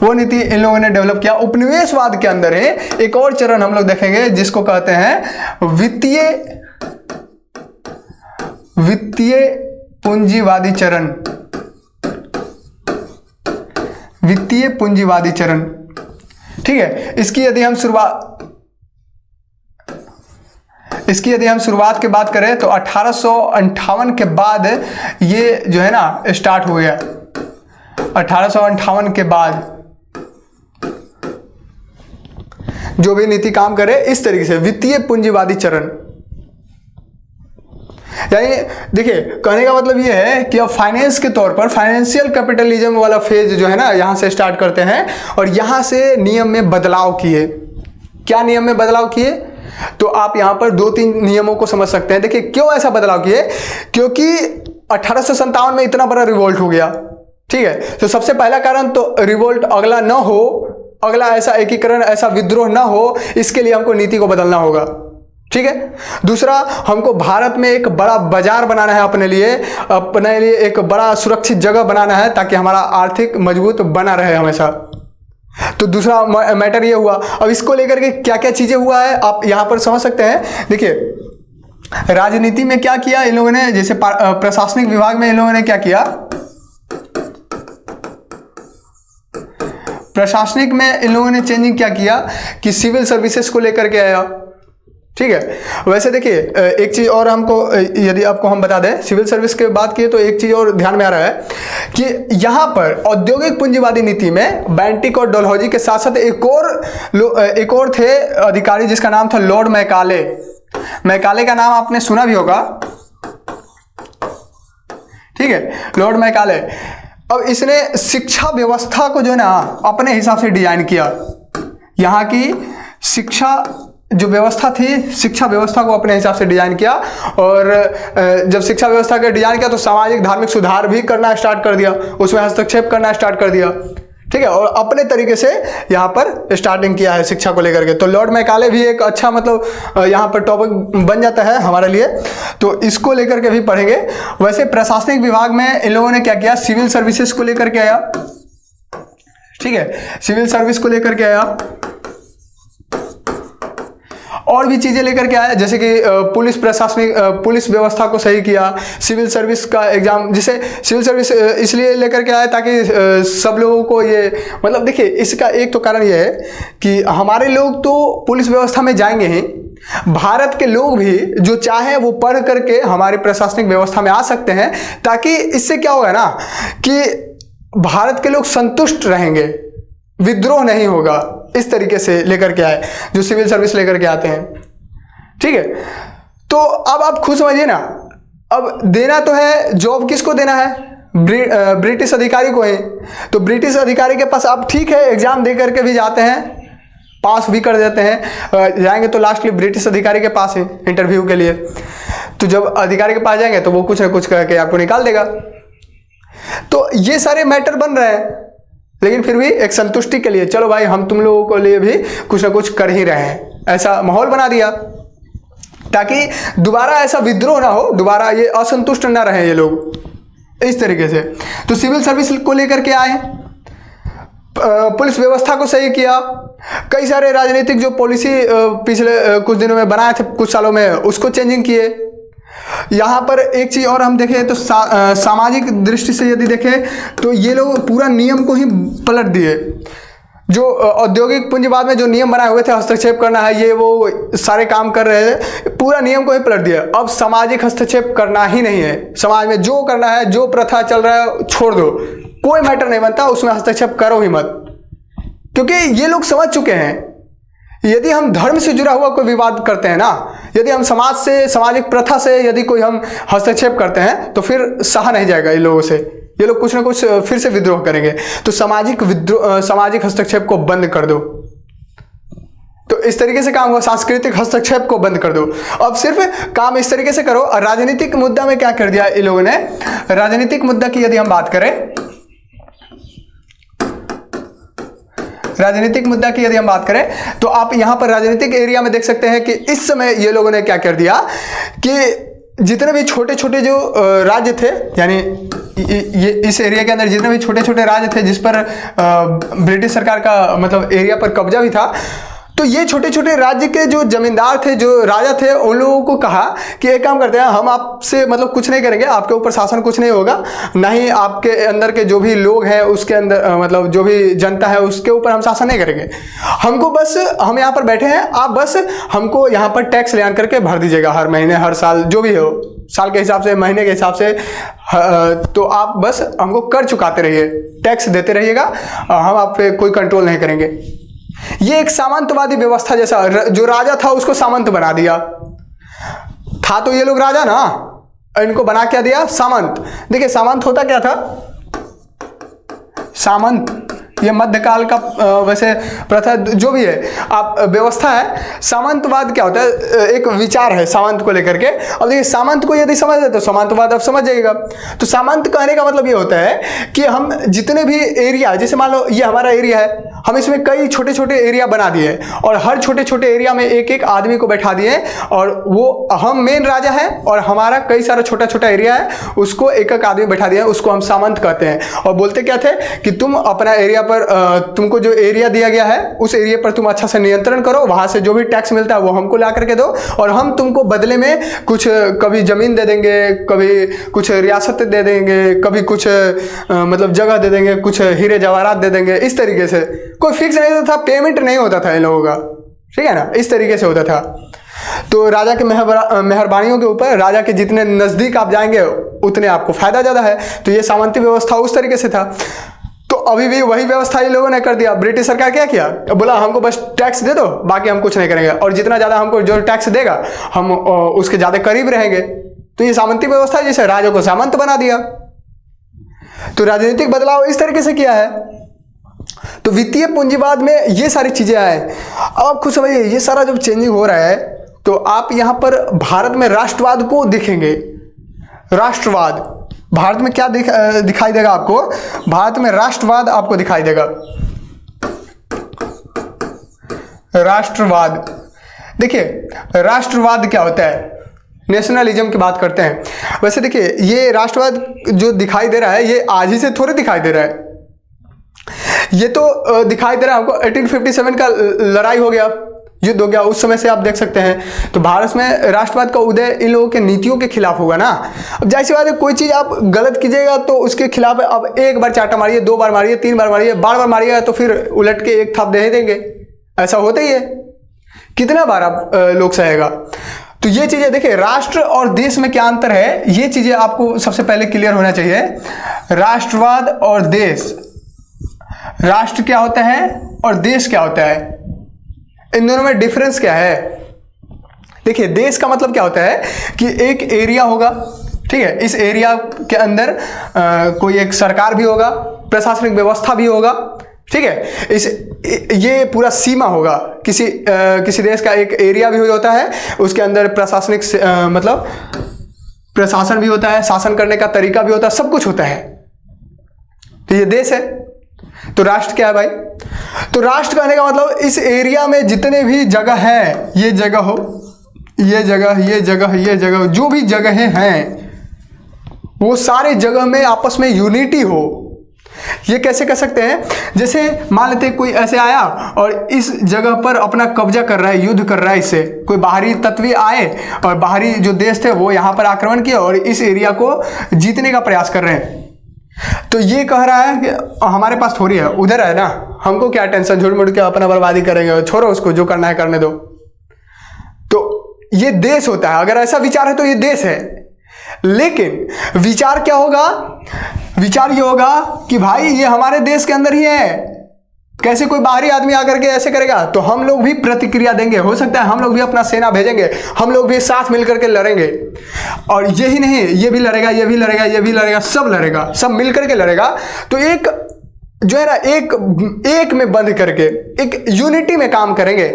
वो नीति इन लोगों ने डेवलप किया उपनिवेशवाद के अंदर है। एक और चरण हम लोग देखेंगे जिसको कहते हैं वित्तीय पूंजीवादी चरण, वित्तीय पूंजीवादी चरण, ठीक है। इसकी यदि हम शुरुआत की बात करें तो 1858 के बाद ये जो है ना स्टार्ट हो गया। 1858 के बाद जो भी नीति काम करे इस तरीके से वित्तीय पूंजीवादी चरण, यानी देखिए कहने का मतलब ये है कि अब फाइनेंस के तौर पर फाइनेंशियल कैपिटलिज्म वाला फेज जो है ना यहाँ से स्टार्ट करते हैं और यहाँ से नियम में बदलाव किए क्या नियम में बदलाव किए? तो आप यहां पर 2-3 नियमों को समझ सकते हैं। देखिए क्यों ऐसा बदलाव किए, क्योंकि 1857 में इतना बड़ा रिवोल्ट हो गया, ठीक है। तो सबसे पहला कारण तो रिवोल्ट अगला न हो, अगला ऐसा एकीकरण, ऐसा विद्रोह ना हो, इसके लिए हमको नीति को बदलना होगा, ठीक है। दूसरा, हमको भारत में एक बड़ा बाजार बनाना है, अपने लिए एक बड़ा सुरक्षित जगह बनाना है, ताकि हमारा आर्थिक मजबूत बना रहे हमेशा। तो दूसरा मैटर ये हुआ। अब इसको लेकर के क्या क्या चीजें हुआ है आप यहां पर समझ सकते हैं। देखिए राजनीति में क्या किया इन लोगों ने, जैसे प्रशासनिक विभाग में इन लोगों ने क्या किया, प्रशासनिक में इन लोगों ने चेंजिंग क्या किया कि सिविल सर्विसेज को लेकर के आया, ठीक है। वैसे देखिए एक चीज और हमको, यदि आपको हम बता दें सिविल सर्विस की बात किए तो एक चीज और ध्यान में आ रहा है कि यहां पर औद्योगिक पूंजीवादी नीति में बेंटिक और डलहौजी के साथ साथ एक और थे अधिकारी जिसका नाम था लॉर्ड मैकाले। मैकाले का नाम आपने सुना भी होगा, ठीक है, लॉर्ड मैकाले। अब इसने शिक्षा व्यवस्था को जो है ना अपने हिसाब से डिजाइन किया। यहाँ की शिक्षा जो व्यवस्था थी, शिक्षा व्यवस्था को अपने हिसाब से डिजाइन किया, और जब शिक्षा व्यवस्था का डिजाइन किया तो सामाजिक धार्मिक सुधार भी करना स्टार्ट कर दिया, उसमें हस्तक्षेप करना स्टार्ट कर दिया, ठीक है, और अपने तरीके से यहाँ पर स्टार्टिंग किया है शिक्षा को लेकर के। तो लॉर्ड मैकाले भी एक अच्छा मतलब यहाँ पर टॉपिक बन जाता है हमारे लिए, तो इसको लेकर के भी पढ़ेंगे। वैसे प्रशासनिक विभाग में इन लोगों ने क्या किया, सिविल सर्विसेज को लेकर के आया, ठीक है, सिविल सर्विस को लेकर के आया, और भी चीजें लेकर के आया, जैसे कि पुलिस प्रशासनिक पुलिस व्यवस्था को सही किया, सिविल सर्विस का एग्जाम, जिसे सिविल सर्विस इसलिए लेकर के आया ताकि सब लोगों को ये मतलब, देखिए इसका एक तो कारण ये है कि हमारे लोग तो पुलिस व्यवस्था में जाएंगे ही, भारत के लोग भी जो चाहे वो पढ़ करके हमारी प्रशासनिक व्यवस्था में आ सकते हैं, ताकि इससे क्या होगा ना कि भारत के लोग संतुष्ट रहेंगे, विद्रोह नहीं होगा। इस तरीके से लेकर के आए जो सिविल सर्विस लेकर के आते हैं, ठीक है। तो अब आप खुद समझिए ना, अब देना तो है, जॉब किसको देना है, ब्रिटिश अधिकारी को है। तो ब्रिटिश अधिकारी के पास आप ठीक है एग्जाम दे करके भी जाते हैं, पास भी कर देते हैं, जाएंगे तो लास्टली ब्रिटिश अधिकारी के पास है इंटरव्यू के लिए। तो जब अधिकारी के पास जाएंगे तो वो कुछ ना कुछ करके आपको निकाल देगा। तो ये सारे मैटर बन रहे हैं, लेकिन फिर भी एक संतुष्टि के लिए चलो भाई हम तुम लोगों के लिए भी कुछ ना कुछ कर ही रहे हैं, ऐसा माहौल बना दिया ताकि दोबारा ऐसा विद्रोह ना हो, दोबारा ये असंतुष्ट ना रहे ये लोग, इस तरीके से। तो सिविल सर्विस को लेकर के आए, पुलिस व्यवस्था को सही किया, कई सारे राजनीतिक जो पॉलिसी पिछले कुछ दिनों में बनाए थे, कुछ सालों में, उसको चेंजिंग किए। यहाँ पर एक चीज और हम देखें तो सामाजिक दृष्टि से यदि देखें तो ये लोग पूरा नियम को ही पलट दिए। जो औद्योगिक पूंजीवाद में जो नियम बनाए हुए थे, हस्तक्षेप करना है, ये वो सारे काम कर रहे थे, पूरा नियम को ही पलट दिया। अब सामाजिक हस्तक्षेप करना ही नहीं है, समाज में जो करना है, जो प्रथा चल रहा है छोड़ दो, कोई मैटर नहीं बनता, उसमें हस्तक्षेप करो ही मत। क्योंकि ये लोग समझ चुके हैं यदि हम धर्म से जुड़ा हुआ कोई विवाद करते हैं ना, यदि हम समाज से, सामाजिक प्रथा से यदि कोई हम हस्तक्षेप करते हैं तो फिर सहा नहीं जाएगा इन लोगों से, ये लोग कुछ ना कुछ फिर से विद्रोह करेंगे। तो सामाजिक हस्तक्षेप को बंद कर दो। तो इस तरीके से काम हुआ, सांस्कृतिक हस्तक्षेप को बंद कर दो। अब सिर्फ काम इस तरीके से करो। और राजनीतिक मुद्दा में क्या कर दिया इन लोगों ने, राजनीतिक मुद्दा की यदि हम बात करें, राजनीतिक मुद्दा की यदि हम बात करें तो आप यहां पर राजनीतिक एरिया में देख सकते हैं कि इस समय ये लोगों ने क्या कर दिया कि जितने भी छोटे छोटे जो राज्य थे, यानी ये इस एरिया के अंदर जितने भी छोटे छोटे राज्य थे जिस पर ब्रिटिश सरकार का मतलब एरिया पर कब्जा भी था, तो ये छोटे छोटे राज्य के जो जमींदार थे, जो राजा थे, उन लोगों को कहा कि एक काम करते हैं, हम आपसे मतलब कुछ नहीं करेंगे, आपके ऊपर शासन कुछ नहीं होगा, ना ही आपके अंदर के जो भी लोग हैं उसके अंदर मतलब जो भी जनता है उसके ऊपर हम शासन नहीं करेंगे। हमको बस, हम यहाँ पर बैठे हैं, आप बस हमको यहाँ पर टैक्स ले आन करके भर दीजिएगा, हर महीने, हर साल, जो भी हो, साल के हिसाब से, महीने के हिसाब से, तो आप बस हमको कर चुकाते रहिए, टैक्स देते रहिएगा, हम आप पे कोई कंट्रोल नहीं करेंगे। ये एक सामंतवादी व्यवस्था जैसा, जो राजा था उसको सामंत बना दिया। था तो ये लोग राजा ना, इनको बना क्या दिया, सामंत। देखिए सामंत होता क्या था, सामंत ये मध्यकाल का वैसे प्रथा जो भी है आप व्यवस्था है। सामंतवाद क्या होता है, एक विचार है सामंत को लेकर के। अब देखिए सामंत को यदि समझ तो सामंतवाद आप समझ जाइएगा। तो सामंत कहने का मतलब ये होता है कि हम जितने भी एरिया, जैसे मान लो ये हमारा एरिया है, हम इसमें कई छोटे छोटे एरिया बना दिए और हर छोटे छोटे एरिया में एक एक आदमी को बैठा दिए और वो हम मेन राजा है और हमारा कई सारा छोटा छोटा एरिया है, उसको एक एक आदमी बैठा दिया, उसको हम सामंत कहते हैं। और बोलते क्या थे कि तुम अपना एरिया पर तुमको जो एरिया दिया गया है उस एरिया पर तुम अच्छा से नियंत्रण करो, वहां से जो भी टैक्स मिलता है वो हमको ला करके दो और हम तुमको बदले में कुछ कभी जमीन दे देंगे, कभी कुछ रियासत दे देंगे, कभी कुछ मतलब जगह दे देंगे, कुछ हीरे जवाहरात दे देंगे। इस तरीके से कोई फिक्स नहीं होता था, पेमेंट नहीं होता था इन लोगों का, ठीक है ना, इस तरीके से होता था। तो राजा के मेहरबानियों के ऊपर, राजा के जितने नजदीक आप जाएंगे उतने आपको फायदा ज्यादा है। तो ये सामंती व्यवस्था उस तरीके से था। तो अभी भी वही व्यवस्था इन लोगों ने कर दिया। ब्रिटिश सरकार क्या किया, बोला हमको बस टैक्स दे दो, बाकी हम कुछ नहीं करेंगे और जितना ज्यादा हमको जो टैक्स देगा हम उसके ज्यादा करीब रहेंगे। तो ये सामंती व्यवस्था है जिसे राजा को सामंत बना दिया। तो राजनीतिक बदलाव इस तरीके से किया है। तो वित्तीय पूंजीवाद में ये सारी चीजें आए। अब आप खुद समझिए ये सारा जब चेंजिंग हो रहा है तो आप यहां पर भारत में राष्ट्रवाद को देखेंगे। राष्ट्रवाद भारत में क्या दिखाई देगा आपको, भारत में राष्ट्रवाद आपको दिखाई देगा। राष्ट्रवाद, देखिए राष्ट्रवाद क्या होता है, नेशनलिज्म की बात करते हैं। वैसे देखिए ये राष्ट्रवाद जो दिखाई दे रहा है ये आज ही से थोड़ी दिखाई दे रहा है, ये तो दिखाई दे रहा है हमको 1857 का लड़ाई हो गया, युद्ध हो गया, उस समय से आप देख सकते हैं। तो भारत में राष्ट्रवाद का उदय इन लोगों के नीतियों के खिलाफ होगा ना। अब जाहिर बात है कोई चीज आप गलत कीजिएगा तो उसके खिलाफ अब एक बार चाटा मारिए, दो बार मारिए, तीन बार मारिए, बार बार मारिएगा तो फिर उलट के एक थाप दे ही देंगे। ऐसा होता ही है, कितना बार आप लोग सहेगा। तो ये चीजें देखिए, राष्ट्र और देश में क्या अंतर है ये चीजें आपको सबसे पहले क्लियर होना चाहिए। राष्ट्रवाद और देश, राष्ट्र क्या होता है और देश क्या होता है, इन दोनों में डिफरेंस क्या है। देखिए देश का मतलब क्या होता है कि एक एरिया होगा, ठीक है, इस एरिया के अंदर कोई एक सरकार भी होगा, प्रशासनिक व्यवस्था भी होगा, ठीक है, ये पूरा सीमा होगा। किसी देश का एक एरिया भी होता है, उसके अंदर प्रशासनिक मतलब प्रशासन भी होता है, शासन करने का तरीका भी होता है, सब कुछ होता है। तो ये देश है। तो राष्ट्र क्या है भाई, तो राष्ट्र कहने का मतलब इस एरिया में जितने भी जगह है, ये जगह हो, ये जगह, ये जगह, ये जगह, जो भी जगहें हैं वो सारे जगह में आपस में यूनिटी हो। ये कैसे कर सकते हैं, जैसे मान लेते कोई ऐसे आया और इस जगह पर अपना कब्जा कर रहा है, युद्ध कर रहा है, इससे कोई बाहरी तत्व आए और बाहरी जो देश थे वो यहाँ पर आक्रमण किया और इस एरिया को जीतने का प्रयास कर रहे हैं। तो ये कह रहा है कि हमारे पास थोड़ी है, उधर है ना, हमको क्या टेंशन, झूठ मूठ के अपना बर्बादी करेंगे, छोड़ो उसको, जो करना है करने दो। तो ये देश होता है, अगर ऐसा विचार है तो ये देश है। लेकिन विचार क्या होगा, विचार ये होगा कि भाई ये हमारे देश के अंदर ही है, कैसे कोई बाहरी आदमी आकर के ऐसे करेगा, तो हम लोग भी प्रतिक्रिया देंगे, हो सकता है हम लोग भी अपना सेना भेजेंगे, हम लोग भी साथ मिलकर के लड़ेंगे। और यही नहीं, ये भी लड़ेगा, ये भी लड़ेगा, ये भी लड़ेगा, सब लड़ेगा, सब मिलकर के लड़ेगा। तो एक जो है ना, एक में बंध करके एक यूनिटी में काम करेंगे,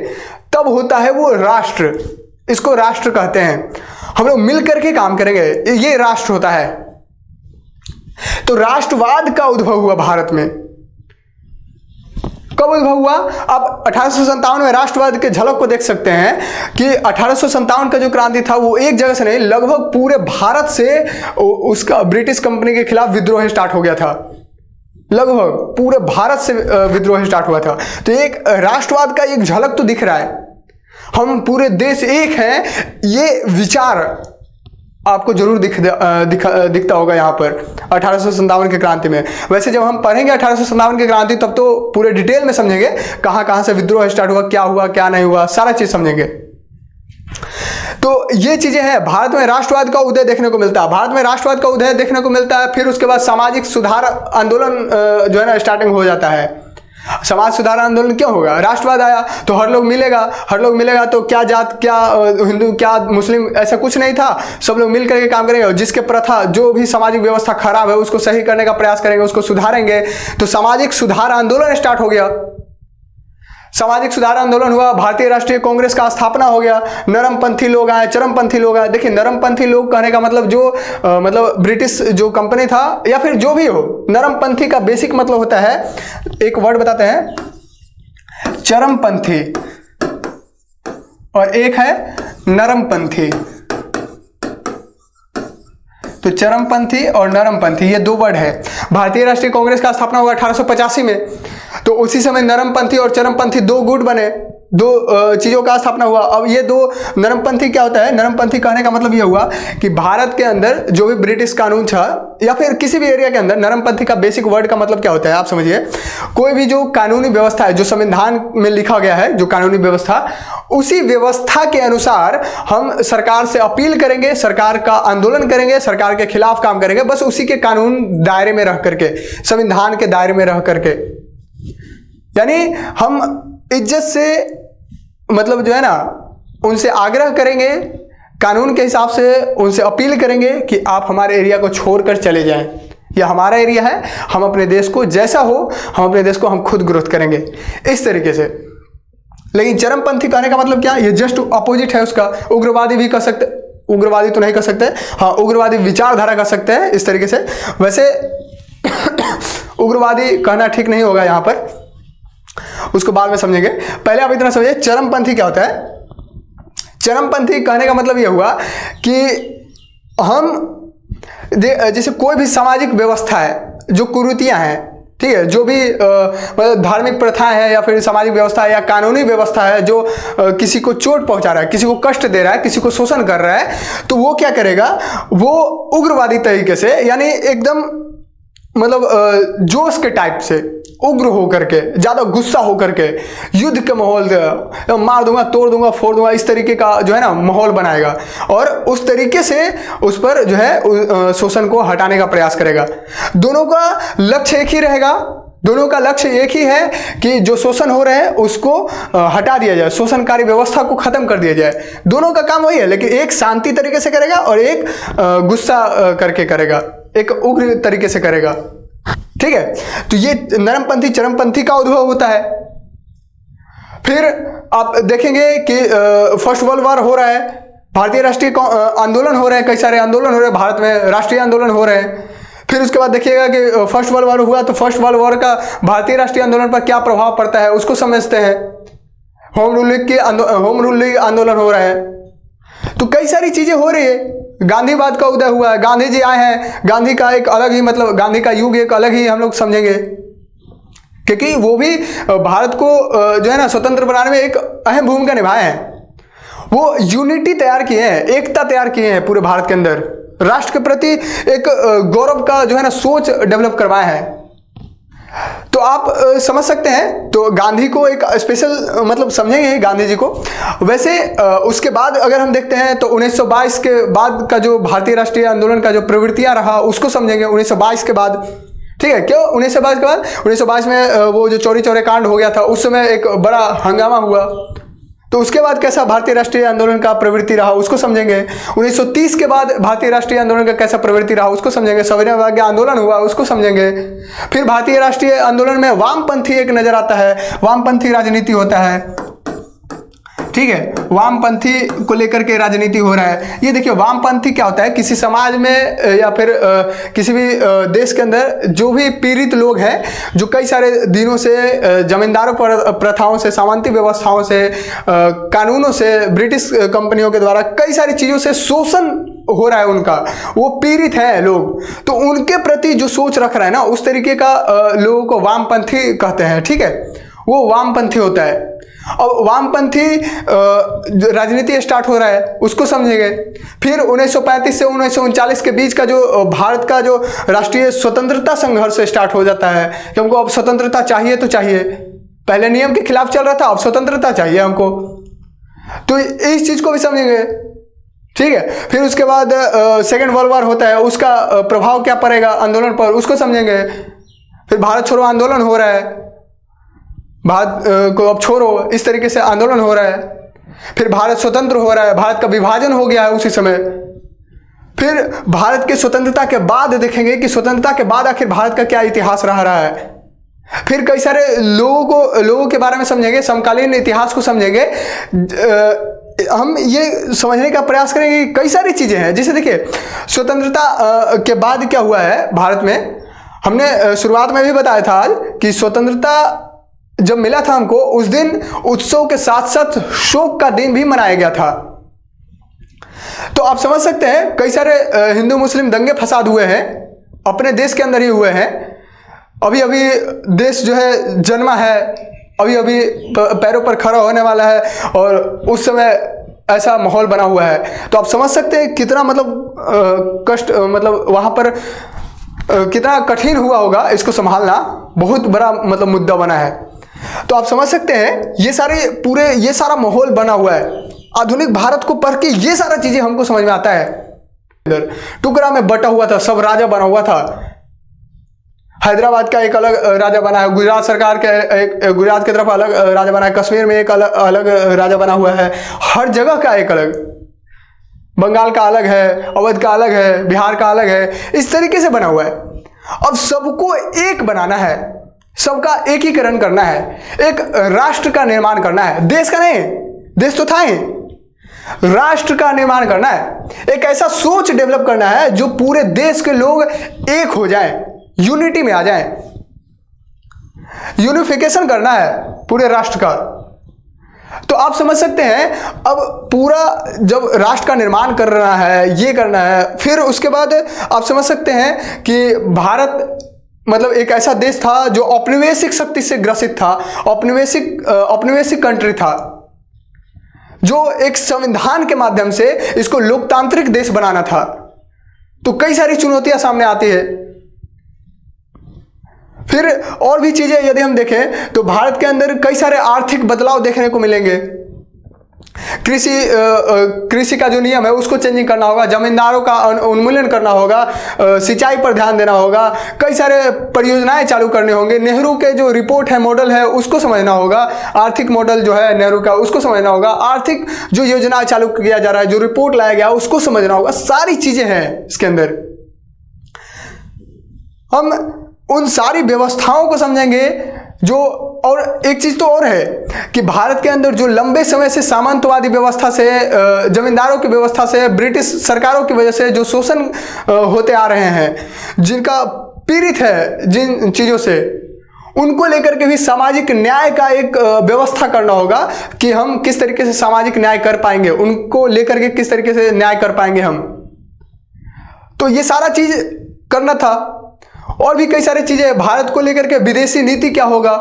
तब होता है वो राष्ट्र। इसको राष्ट्र कहते हैं। हम लोग मिलकर के काम करेंगे, ये राष्ट्र होता है। तो राष्ट्रवाद का उद्भव हुआ भारत में। कब उद्भव हुआ, अब 1857 में राष्ट्रवाद के झलक को देख सकते हैं कि 1857 का जो क्रांति था वो एक जगह से नहीं, लगभग पूरे भारत से उसका ब्रिटिश कंपनी के खिलाफ विद्रोह स्टार्ट हो गया था। लगभग पूरे भारत से विद्रोह स्टार्ट हुआ था। तो एक राष्ट्रवाद का एक झलक तो दिख रहा है, हम पूरे देश एक हैं, ये विचार आपको जरूर दिखता होगा यहाँ पर 1857 की क्रांति में। वैसे जब हम पढ़ेंगे 1857 की क्रांति तब तो पूरे डिटेल में समझेंगे, कहाँ से विद्रोह स्टार्ट हुआ, क्या नहीं हुआ, सारा चीज समझेंगे। तो ये चीजें हैं। भारत में राष्ट्रवाद का उदय देखने को मिलता है, भारत में राष्ट्रवाद का उदय देखने को मिलता है। फिर उसके बाद सामाजिक सुधार आंदोलन जो है ना स्टार्टिंग हो जाता है। समाज सुधार आंदोलन क्यों होगा? राष्ट्रवाद आया तो हर लोग मिलेगा तो क्या जात, क्या हिंदू, क्या मुस्लिम, ऐसा कुछ नहीं था। सब लोग मिल करके काम करेंगे और जिसके प्रथा, जो भी सामाजिक व्यवस्था खराब है उसको सही करने का प्रयास करेंगे, उसको सुधारेंगे। तो सामाजिक सुधार आंदोलन स्टार्ट हो गया। सामाजिक सुधार आंदोलन हुआ, भारतीय राष्ट्रीय कांग्रेस का स्थापना हो गया। नरमपंथी लोग आए, चरमपंथी लोग आए। देखिए, नरमपंथी लोग कहने का मतलब जो मतलब ब्रिटिश जो कंपनी था या फिर जो भी हो, नरमपंथी का बेसिक मतलब होता है, एक वर्ड बताते हैं, चरमपंथी और एक है नरमपंथी। तो चरमपंथी और नरमपंथी ये दो वर्ड है। भारतीय राष्ट्रीय कांग्रेस का स्थापना हुआ 1885 में। तो उसी समय नरमपंथी और चरमपंथी दो गुट बने, दो चीजों का स्थापना हुआ। अब ये दो, नरमपंथी क्या होता है? नरमपंथी कहने का मतलब ये हुआ कि भारत के अंदर जो भी ब्रिटिश कानून था या फिर किसी भी एरिया के अंदर, नरमपंथी का बेसिक वर्ड का मतलब क्या होता है आप समझिए। कोई भी जो कानूनी व्यवस्था है, जो संविधान में लिखा गया है, जो कानूनी व्यवस्था, उसी व्यवस्था के अनुसार हम सरकार से अपील करेंगे, सरकार का आंदोलन करेंगे, सरकार के खिलाफ काम करेंगे, बस उसी के कानून दायरे में रह करके, संविधान के दायरे में रह करके। यानी हम इज्जत से मतलब जो है ना, उनसे आग्रह करेंगे, कानून के हिसाब से उनसे अपील करेंगे कि आप हमारे एरिया को छोड़कर चले जाएं, यह हमारा एरिया है, हम अपने देश को जैसा हो, हम अपने देश को हम खुद ग्रोथ करेंगे, इस तरीके से। लेकिन चरमपंथी कहने का मतलब क्या? ये जस्ट अपोजिट है उसका। उग्रवादी भी कह सकते, उग्रवादी तो नहीं कह सकते, हाँ उग्रवादी विचारधारा कह सकते हैं इस तरीके से। वैसे उग्रवादी कहना ठीक नहीं होगा यहाँ पर, उसको बाद में समझेंगे। पहले आप इतना समझिए चरमपंथी क्या होता है। चरमपंथी कहने का मतलब यह हुआ कि हम जैसे कोई भी सामाजिक व्यवस्था है, जो कुरीतियां हैं, ठीक है, जो भी मतलब धार्मिक प्रथाएं हैं या फिर सामाजिक व्यवस्था है या कानूनी व्यवस्था है जो किसी को चोट पहुंचा रहा है, किसी को कष्ट दे रहा है, किसी को शोषण कर रहा है, तो वो क्या करेगा? वो उग्रवादी तरीके से, यानी एकदम मतलब जोश के टाइप से, उग्र होकर के, ज्यादा गुस्सा होकर के, युद्ध के माहौल, मार दूंगा, तोड़ दूंगा, फोड़ दूंगा, इस तरीके का जो है ना माहौल बनाएगा और उस तरीके से उस पर जो है शोषण को हटाने का प्रयास करेगा। दोनों का लक्ष्य एक ही रहेगा, दोनों का लक्ष्य एक ही है कि जो शोषण हो रहे हैं उसको हटा दिया जाए, शोषणकारी व्यवस्था को खत्म कर दिया जाए। दोनों का काम वही है, लेकिन एक शांति तरीके से करेगा और एक गुस्सा करके करेगा, एक उग्र तरीके से करेगा, ठीक है। तो ये नरमपंथी चरमपंथी का उद्भव होता है। फिर आप देखेंगे कि फर्स्ट वर्ल्ड वॉर हो रहा है, भारतीय राष्ट्रीय आंदोलन हो रहे हैं, कई सारे आंदोलन हो रहे हैं भारत में, राष्ट्रीय आंदोलन हो रहे हैं। फिर उसके बाद देखिएगा कि फर्स्ट वर्ल्ड वॉर हुआ तो फर्स्ट वर्ल्ड वॉर का भारतीय राष्ट्रीय आंदोलन पर क्या प्रभाव पड़ता है उसको समझते हैं। होम रूलिंग आंदोलन हो रहा है, तो कई सारी चीजें हो रही है। गांधीवाद का उदय हुआ है, गांधी जी आए हैं, गांधी का एक अलग ही मतलब, गांधी का युग एक अलग ही हम लोग समझेंगे, क्योंकि वो भी भारत को जो है ना स्वतंत्र बनाने में एक अहम भूमिका निभाए हैं। वो यूनिटी तैयार किए हैं, एकता तैयार किए हैं पूरे भारत के अंदर, राष्ट्र के प्रति एक गौरव का जो है ना सोच डेवलप करवाए हैं। तो आप समझ सकते हैं, तो गांधी को एक स्पेशल मतलब समझेंगे गांधी जी को। वैसे उसके बाद अगर हम देखते हैं तो 1922 के बाद का जो भारतीय राष्ट्रीय आंदोलन का जो प्रवृत्तियां रहा उसको समझेंगे 1922 के बाद, ठीक है। क्यों 1922 के बाद? 1922 में वो जो चौरी चौरे कांड हो गया था, उस समय एक बड़ा हंगामा हुआ, तो उसके बाद कैसा भारतीय राष्ट्रीय आंदोलन का प्रवृत्ति रहा उसको समझेंगे। 1930 के बाद भारतीय राष्ट्रीय आंदोलन का कैसा प्रवृत्ति रहा उसको समझेंगे। सविनय आंदोलन हुआ उसको समझेंगे। फिर भारतीय राष्ट्रीय आंदोलन में वामपंथी एक नजर आता है, वामपंथी राजनीति होता है, ठीक है। वामपंथी को लेकर के राजनीति हो रहा है। ये देखिए वामपंथी क्या होता है, किसी समाज में या फिर किसी भी देश के अंदर जो भी पीड़ित लोग हैं, जो कई सारे दिनों से जमींदारों पर प्रथाओं से, सामंती व्यवस्थाओं से, कानूनों से, ब्रिटिश कंपनियों के द्वारा कई सारी चीजों से शोषण हो रहा है उनका, वो पीड़ित है लोग, तो उनके प्रति जो सोच रख रहा है ना उस तरीके का लोगों को वामपंथी कहते हैं, ठीक है। वो वामपंथी होता है। अब वामपंथी राजनीति स्टार्ट हो रहा है उसको समझेंगे। फिर 1935 से 1939 के बीच का जो भारत का जो राष्ट्रीय स्वतंत्रता संघर्ष स्टार्ट हो जाता है कि हमको अब स्वतंत्रता चाहिए तो चाहिए, पहले नियम के खिलाफ चल रहा था, अब स्वतंत्रता चाहिए हमको, तो इस चीज को भी समझेंगे, ठीक है। फिर उसके बाद सेकेंड वर्ल्ड वॉर होता है, उसका प्रभाव क्या पड़ेगा आंदोलन पर उसको समझेंगे। फिर भारत छोड़ो आंदोलन हो रहा है, भारत को अब छोड़ो, इस तरीके से आंदोलन हो रहा है। फिर भारत स्वतंत्र हो रहा है, भारत का विभाजन हो गया है उसी समय। फिर भारत के स्वतंत्रता के बाद देखेंगे कि स्वतंत्रता के बाद आखिर भारत का क्या इतिहास रहा है। फिर कई सारे लोगों के बारे में समझेंगे, समकालीन इतिहास को समझेंगे। हम ये समझने का प्रयास करेंगे कि कई सारी चीजें हैं। जैसे देखिए, स्वतंत्रता के बाद क्या हुआ है भारत में। हमने शुरुआत में भी बताया था आज कि स्वतंत्रता जब मिला था हमको, उस दिन उत्सव के साथ साथ शोक का दिन भी मनाया गया था। तो आप समझ सकते हैं कई सारे हिंदू मुस्लिम दंगे फसाद हुए हैं, अपने देश के अंदर ही हुए हैं। अभी अभी देश जो है जन्मा है, अभी अभी पैरों पर खड़ा होने वाला है, और उस समय ऐसा माहौल बना हुआ है। तो आप समझ सकते हैं कितना मतलब कष्ट, मतलब वहां पर कितना कठिन हुआ होगा इसको संभालना। बहुत बड़ा मतलब मुद्दा बना है। तो आप समझ सकते हैं ये सारा माहौल बना हुआ है। आधुनिक भारत को पढ़ के ये सारा चीजें हमको समझ में आता है। टुकड़ा में बटा हुआ था, सब राजा बना हुआ था। हैदराबाद का एक अलग राजा बना है, गुजरात सरकार के गुजरात की तरफ अलग राजा बना है, कश्मीर में एक अलग राजा बना हुआ है। हर जगह का एक अलग, बंगाल का अलग है, अवध का अलग है, बिहार का अलग है। इस तरीके से बना हुआ है। अब सबको एक बनाना है, सबका एकीकरण करना है, एक राष्ट्र का निर्माण करना है। देश का नहीं, देश तो था ही, राष्ट्र का निर्माण करना है। एक ऐसा सोच डेवलप करना है जो पूरे देश के लोग एक हो जाएं, यूनिटी में आ जाएं। यूनिफिकेशन करना है पूरे राष्ट्र का। तो आप समझ सकते हैं, अब पूरा जब राष्ट्र का निर्माण कर रहा है, ये करना है, फिर उसके बाद आप समझ सकते हैं कि भारत मतलब एक ऐसा देश था जो औपनिवेशिक शक्ति से ग्रसित था, औपनिवेशिक कंट्री था, जो एक संविधान के माध्यम से इसको लोकतांत्रिक देश बनाना था। तो कई सारी चुनौतियां सामने आती है। फिर और भी चीजें यदि हम देखें तो भारत के अंदर कई सारे आर्थिक बदलाव देखने को मिलेंगे। कृषि का जो नियम है उसको चेंजिंग करना होगा, जमींदारों का उन्मूलन करना होगा, सिंचाई पर ध्यान देना होगा, कई सारे परियोजनाएं चालू करने होंगे। नेहरू के जो रिपोर्ट है, मॉडल है, उसको समझना होगा। आर्थिक मॉडल जो है नेहरू का, उसको समझना होगा। आर्थिक जो योजना चालू किया जा रहा है, जो रिपोर्ट लाया गया, उसको समझना होगा। सारी चीजें हैं इसके अंदर। हम उन सारी व्यवस्थाओं को समझेंगे जो, और एक चीज तो और है कि भारत के अंदर जो लंबे समय से सामंतवादी व्यवस्था से, जमींदारों की व्यवस्था से, ब्रिटिश सरकारों की वजह से जो शोषण होते आ रहे हैं, जिनका पीड़ित है जिन चीजों से, उनको लेकर के भी सामाजिक न्याय का एक व्यवस्था करना होगा कि हम किस तरीके से सामाजिक न्याय कर पाएंगे, उनको लेकर के किस तरीके से न्याय कर पाएंगे हम। तो ये सारा चीज करना था। और भी कई सारी चीजें भारत को लेकर के, विदेशी नीति क्या होगा,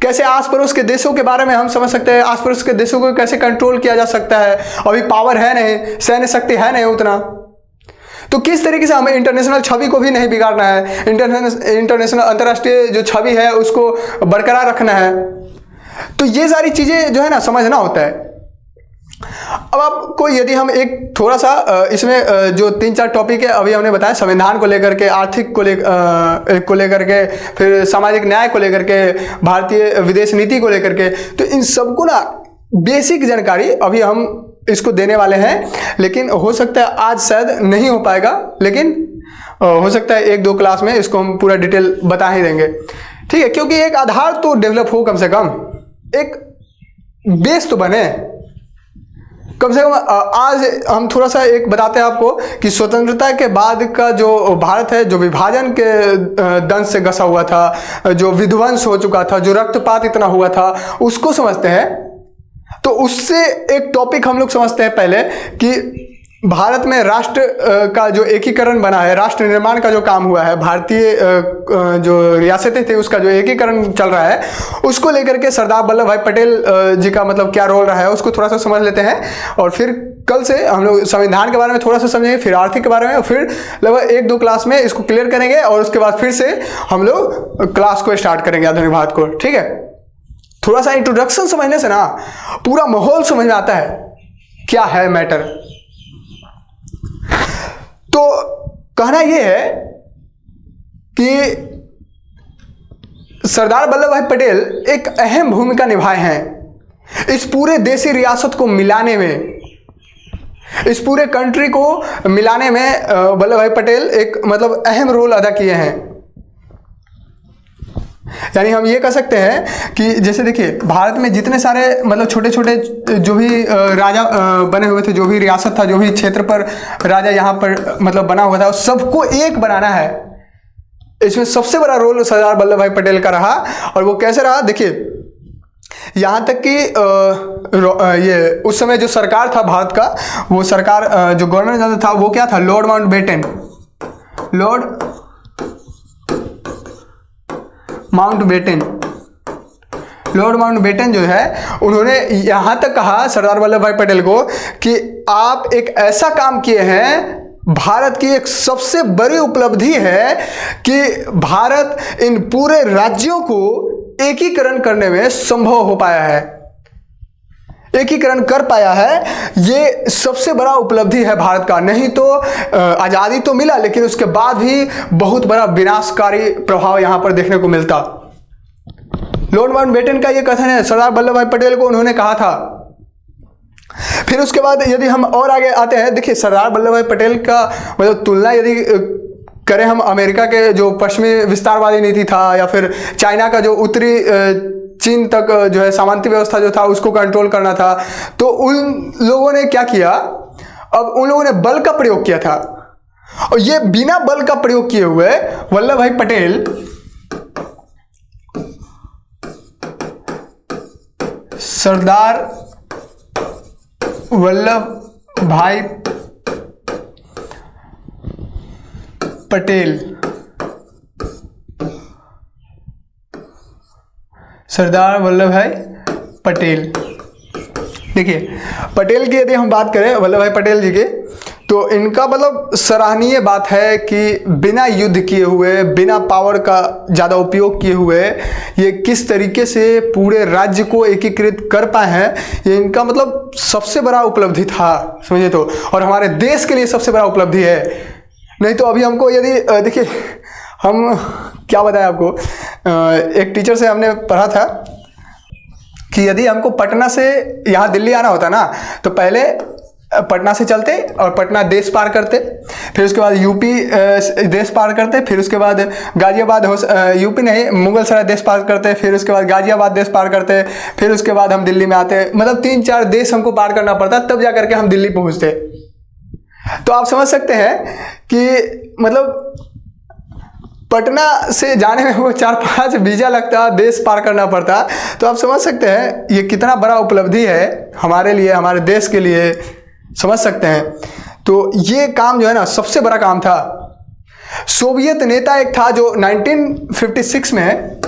कैसे आस पड़ोस के देशों के बारे में हम समझ सकते हैं, आस पड़ोस के देशों को कैसे कंट्रोल किया जा सकता है। अभी पावर है नहीं, सैन्य शक्ति है नहीं उतना, तो किस तरीके से हमें इंटरनेशनल छवि को भी नहीं बिगाड़ना है, इंटरनेशनल अंतर्राष्ट्रीय जो छवि है उसको बरकरार रखना है। तो ये सारी चीजें जो है ना समझना होता है। अब आपको यदि हम एक थोड़ा सा इसमें जो 3-4 टॉपिक है अभी हमने बताया, संविधान को लेकर के, आर्थिक को लेकर के, फिर सामाजिक न्याय को लेकर के, भारतीय विदेश नीति को लेकर के, तो इन सबको ना बेसिक जानकारी अभी हम इसको देने वाले हैं। लेकिन हो सकता है आज शायद नहीं हो पाएगा, लेकिन हो सकता है 1-2 क्लास में इसको हम पूरा डिटेल बता ही देंगे, ठीक है। क्योंकि एक आधार तो डेवलप हो, कम से कम एक बेस तो बने, कम से कम। आज हम थोड़ा सा एक बताते हैं आपको कि स्वतंत्रता के बाद का जो भारत है, जो विभाजन के दंश से घसा हुआ था, जो विध्वंस हो चुका था, जो रक्तपात इतना हुआ था, उसको समझते हैं। तो उससे एक टॉपिक हम लोग समझते हैं पहले कि भारत में राष्ट्र का जो एकीकरण बना है, राष्ट्र निर्माण का जो काम हुआ है, भारतीय जो रियासतें थी उसका जो एकीकरण चल रहा है, उसको लेकर के सरदार वल्लभ भाई पटेल जी का मतलब क्या रोल रहा है उसको थोड़ा सा समझ लेते हैं। और फिर कल से हम लोग संविधान के बारे में थोड़ा सा समझेंगे, फिर आर्थिक के बारे में, फिर लगभग 1-2 क्लास में इसको क्लियर करेंगे, और उसके बाद फिर से हम लोग क्लास को स्टार्ट करेंगे आधुनिक भारत को, ठीक है। थोड़ा सा इंट्रोडक्शन समझने से ना पूरा माहौल समझ में आता है क्या है मैटर। तो कहना यह है कि सरदार वल्लभ भाई पटेल एक अहम भूमिका निभाए हैं इस पूरे देशी रियासत को मिलाने में, इस पूरे कंट्री को मिलाने में वल्लभ भाई पटेल एक मतलब अहम रोल अदा किए हैं। यानी हम ये कह सकते हैं कि जैसे देखिए भारत में जितने सारे मतलब छोटे छोटे जो भी राजा बने हुए थे, जो भी रियासत था, जो भी क्षेत्र पर राजा यहाँ पर मतलब बना हुआ था, सबको एक बनाना है। इसमें सबसे बड़ा रोल सरदार वल्लभ भाई पटेल का रहा। और वो कैसे रहा, देखिए यहाँ तक कि ये उस समय जो सरकार था भारत का, वो सरकार जो गवर्नर जनरल था वो क्या था, लॉर्ड माउंटबेटन। लॉर्ड माउंटबेटन जो है, उन्होंने यहाँ तक कहा सरदार वल्लभ भाई पटेल को कि आप एक ऐसा काम किए हैं, भारत की एक सबसे बड़ी उपलब्धि है कि भारत इन पूरे राज्यों को एकीकरण करने में संभव हो पाया है, एकीकरण कर पाया है। ये सबसे बड़ा उपलब्धि है भारत का। नहीं तो आज़ादी तो मिला, लेकिन उसके बाद भी बहुत बड़ा विनाशकारी प्रभाव यहाँ पर देखने को मिलता। लॉर्ड माउंटबेटन का ये कथन है, सरदार वल्लभ भाई पटेल को उन्होंने कहा था। फिर उसके बाद यदि हम और आगे आते हैं, देखिए सरदार वल्लभ भाई पटेल का मतलब तुलना यदि करें हम अमेरिका के जो पश्चिमी विस्तारवादी नीति था, या फिर चाइना का जो उत्तरी चीन तक जो है सामंती व्यवस्था जो था उसको कंट्रोल करना था, तो उन लोगों ने क्या किया, अब उन लोगों ने बल का प्रयोग किया था। और ये बिना बल का प्रयोग किए हुए वल्लभ भाई पटेल सरदार वल्लभ भाई पटेल, सरदार वल्लभ भाई पटेल। देखिए पटेल की यदि हम बात करें, वल्लभ भाई पटेल जी के, तो इनका मतलब सराहनीय बात है कि बिना युद्ध किए हुए, बिना पावर का ज़्यादा उपयोग किए हुए ये किस तरीके से पूरे राज्य को एकीकृत कर पाए हैं, ये इनका मतलब सबसे बड़ा उपलब्धि था, समझे तो। और हमारे देश के लिए सबसे बड़ा उपलब्धि है। नहीं तो अभी हमको यदि देखिए, हम क्या बताएं आपको, एक टीचर से हमने पढ़ा था कि यदि हमको पटना से यहाँ दिल्ली आना होता ना, तो पहले पटना से चलते और पटना देश पार करते, फिर उसके बाद यूपी देश पार करते, फिर उसके बाद गाजियाबाद यूपी नहीं मुगलसराय देश पार करते, फिर उसके बाद गाजियाबाद देश पार करते, फिर उसके बाद हम दिल्ली में आते। मतलब 3-4 देश हमको पार करना पड़ता, तब जा करके हम दिल्ली पहुँचते। तो आप समझ सकते हैं कि मतलब पटना से जाने में वो 4-5 वीज़ा लगता, देश पार करना पड़ता। तो आप समझ सकते हैं ये कितना बड़ा उपलब्धि है हमारे लिए, हमारे देश के लिए, समझ सकते हैं। तो ये काम जो है ना सबसे बड़ा काम था। सोवियत नेता एक था जो 1956 में,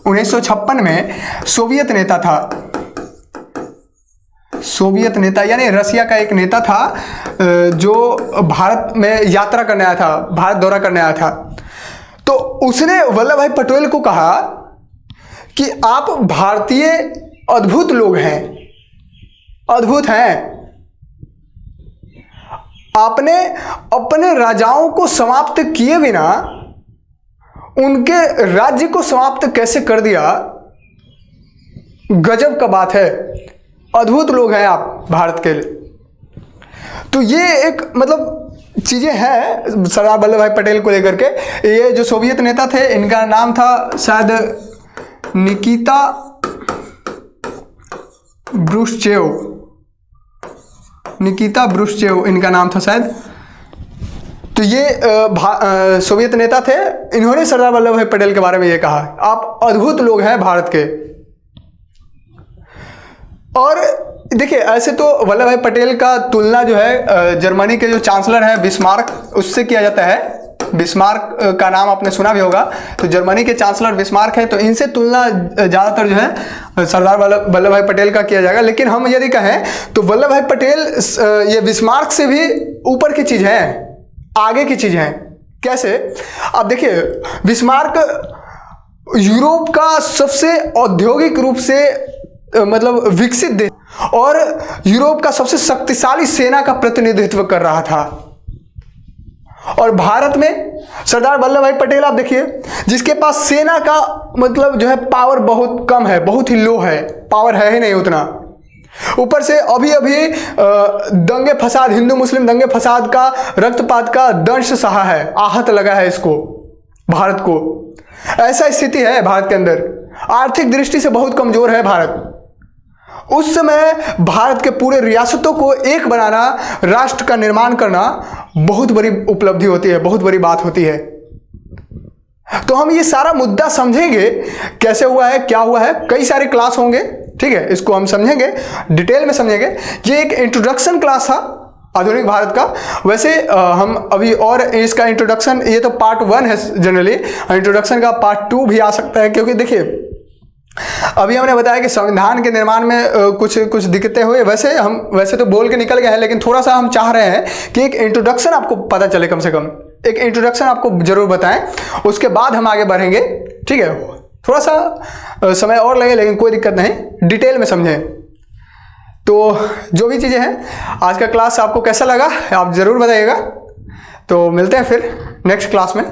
1956 में सोवियत नेता था। सोवियत नेता यानी रसिया का एक नेता था जो भारत में यात्रा करने आया था, भारत दौरा करने आया था। तो उसने वल्लभ भाई पटेल को कहा कि आप भारतीय अद्भुत लोग हैं, अद्भुत हैं। आपने अपने राजाओं को समाप्त किए बिना उनके राज्य को समाप्त कैसे कर दिया, गजब का बात है, अद्भुत लोग हैं आप भारत के लिए। तो ये एक मतलब चीज़ें हैं सरदार वल्लभ भाई पटेल को लेकर के। ये जो सोवियत नेता थे इनका नाम था शायद निकिता ब्रुश्चेव, निकिता ब्रुश्चेव इनका नाम था शायद। तो ये सोवियत नेता थे, इन्होंने सरदार वल्लभ भाई पटेल के बारे में ये कहा, आप अद्भुत लोग हैं भारत के। और देखिए ऐसे तो वल्लभ भाई पटेल का तुलना जो है जर्मनी के जो चांसलर हैं बिस्मार्क, उससे किया जाता है। बिस्मार्क का नाम आपने सुना भी होगा, तो जर्मनी के चांसलर बिस्मार्क है, तो इनसे तुलना ज़्यादातर जो है सरदार वल्लभ भाई पटेल का किया जाएगा। लेकिन हम यदि कहें तो वल्लभ भाई पटेल ये बिस्मार्क से भी ऊपर की चीज़ है, आगे की चीज़ है। कैसे? आप देखिए बिस्मार्क यूरोप का सबसे औद्योगिक रूप से मतलब विकसित देश और यूरोप का सबसे शक्तिशाली सेना का प्रतिनिधित्व कर रहा था। और भारत में सरदार वल्लभ भाई पटेल आप देखिए, जिसके पास सेना का मतलब जो है पावर बहुत कम है, बहुत ही लो है, पावर है ही नहीं उतना। ऊपर से अभी अभी दंगे फसाद, हिंदू मुस्लिम दंगे फसाद का, रक्तपात का दंश सहा है, आहत लगा है इसको, भारत को। ऐसा स्थिति है भारत के अंदर, आर्थिक दृष्टि से बहुत कमजोर है भारत। उस समय भारत के पूरे रियासतों को एक बनाना, राष्ट्र का निर्माण करना बहुत बड़ी उपलब्धि होती है, बहुत बड़ी बात होती है। तो हम ये सारा मुद्दा समझेंगे, कैसे हुआ है, क्या हुआ है, कई सारे क्लास होंगे, ठीक है, इसको हम समझेंगे, डिटेल में समझेंगे। ये एक इंट्रोडक्शन क्लास था आधुनिक भारत का। वैसे हम अभी और इसका इंट्रोडक्शन, ये तो पार्ट 1 है जनरली, इंट्रोडक्शन का पार्ट 2 भी आ सकता है, क्योंकि देखिए अभी हमने बताया कि संविधान के निर्माण में कुछ दिक्कतें हुई। वैसे तो बोल के निकल गए हैं, लेकिन थोड़ा सा हम चाह रहे हैं कि एक इंट्रोडक्शन आपको पता चले, कम से कम एक इंट्रोडक्शन आपको जरूर बताएं, उसके बाद हम आगे बढ़ेंगे, ठीक है। थोड़ा सा समय और लगे, लेकिन कोई दिक्कत नहीं, डिटेल में समझें। तो जो भी चीज़ें हैं, आज का क्लास आपको कैसा लगा आप ज़रूर बताइएगा। तो मिलते हैं फिर नेक्स्ट क्लास में।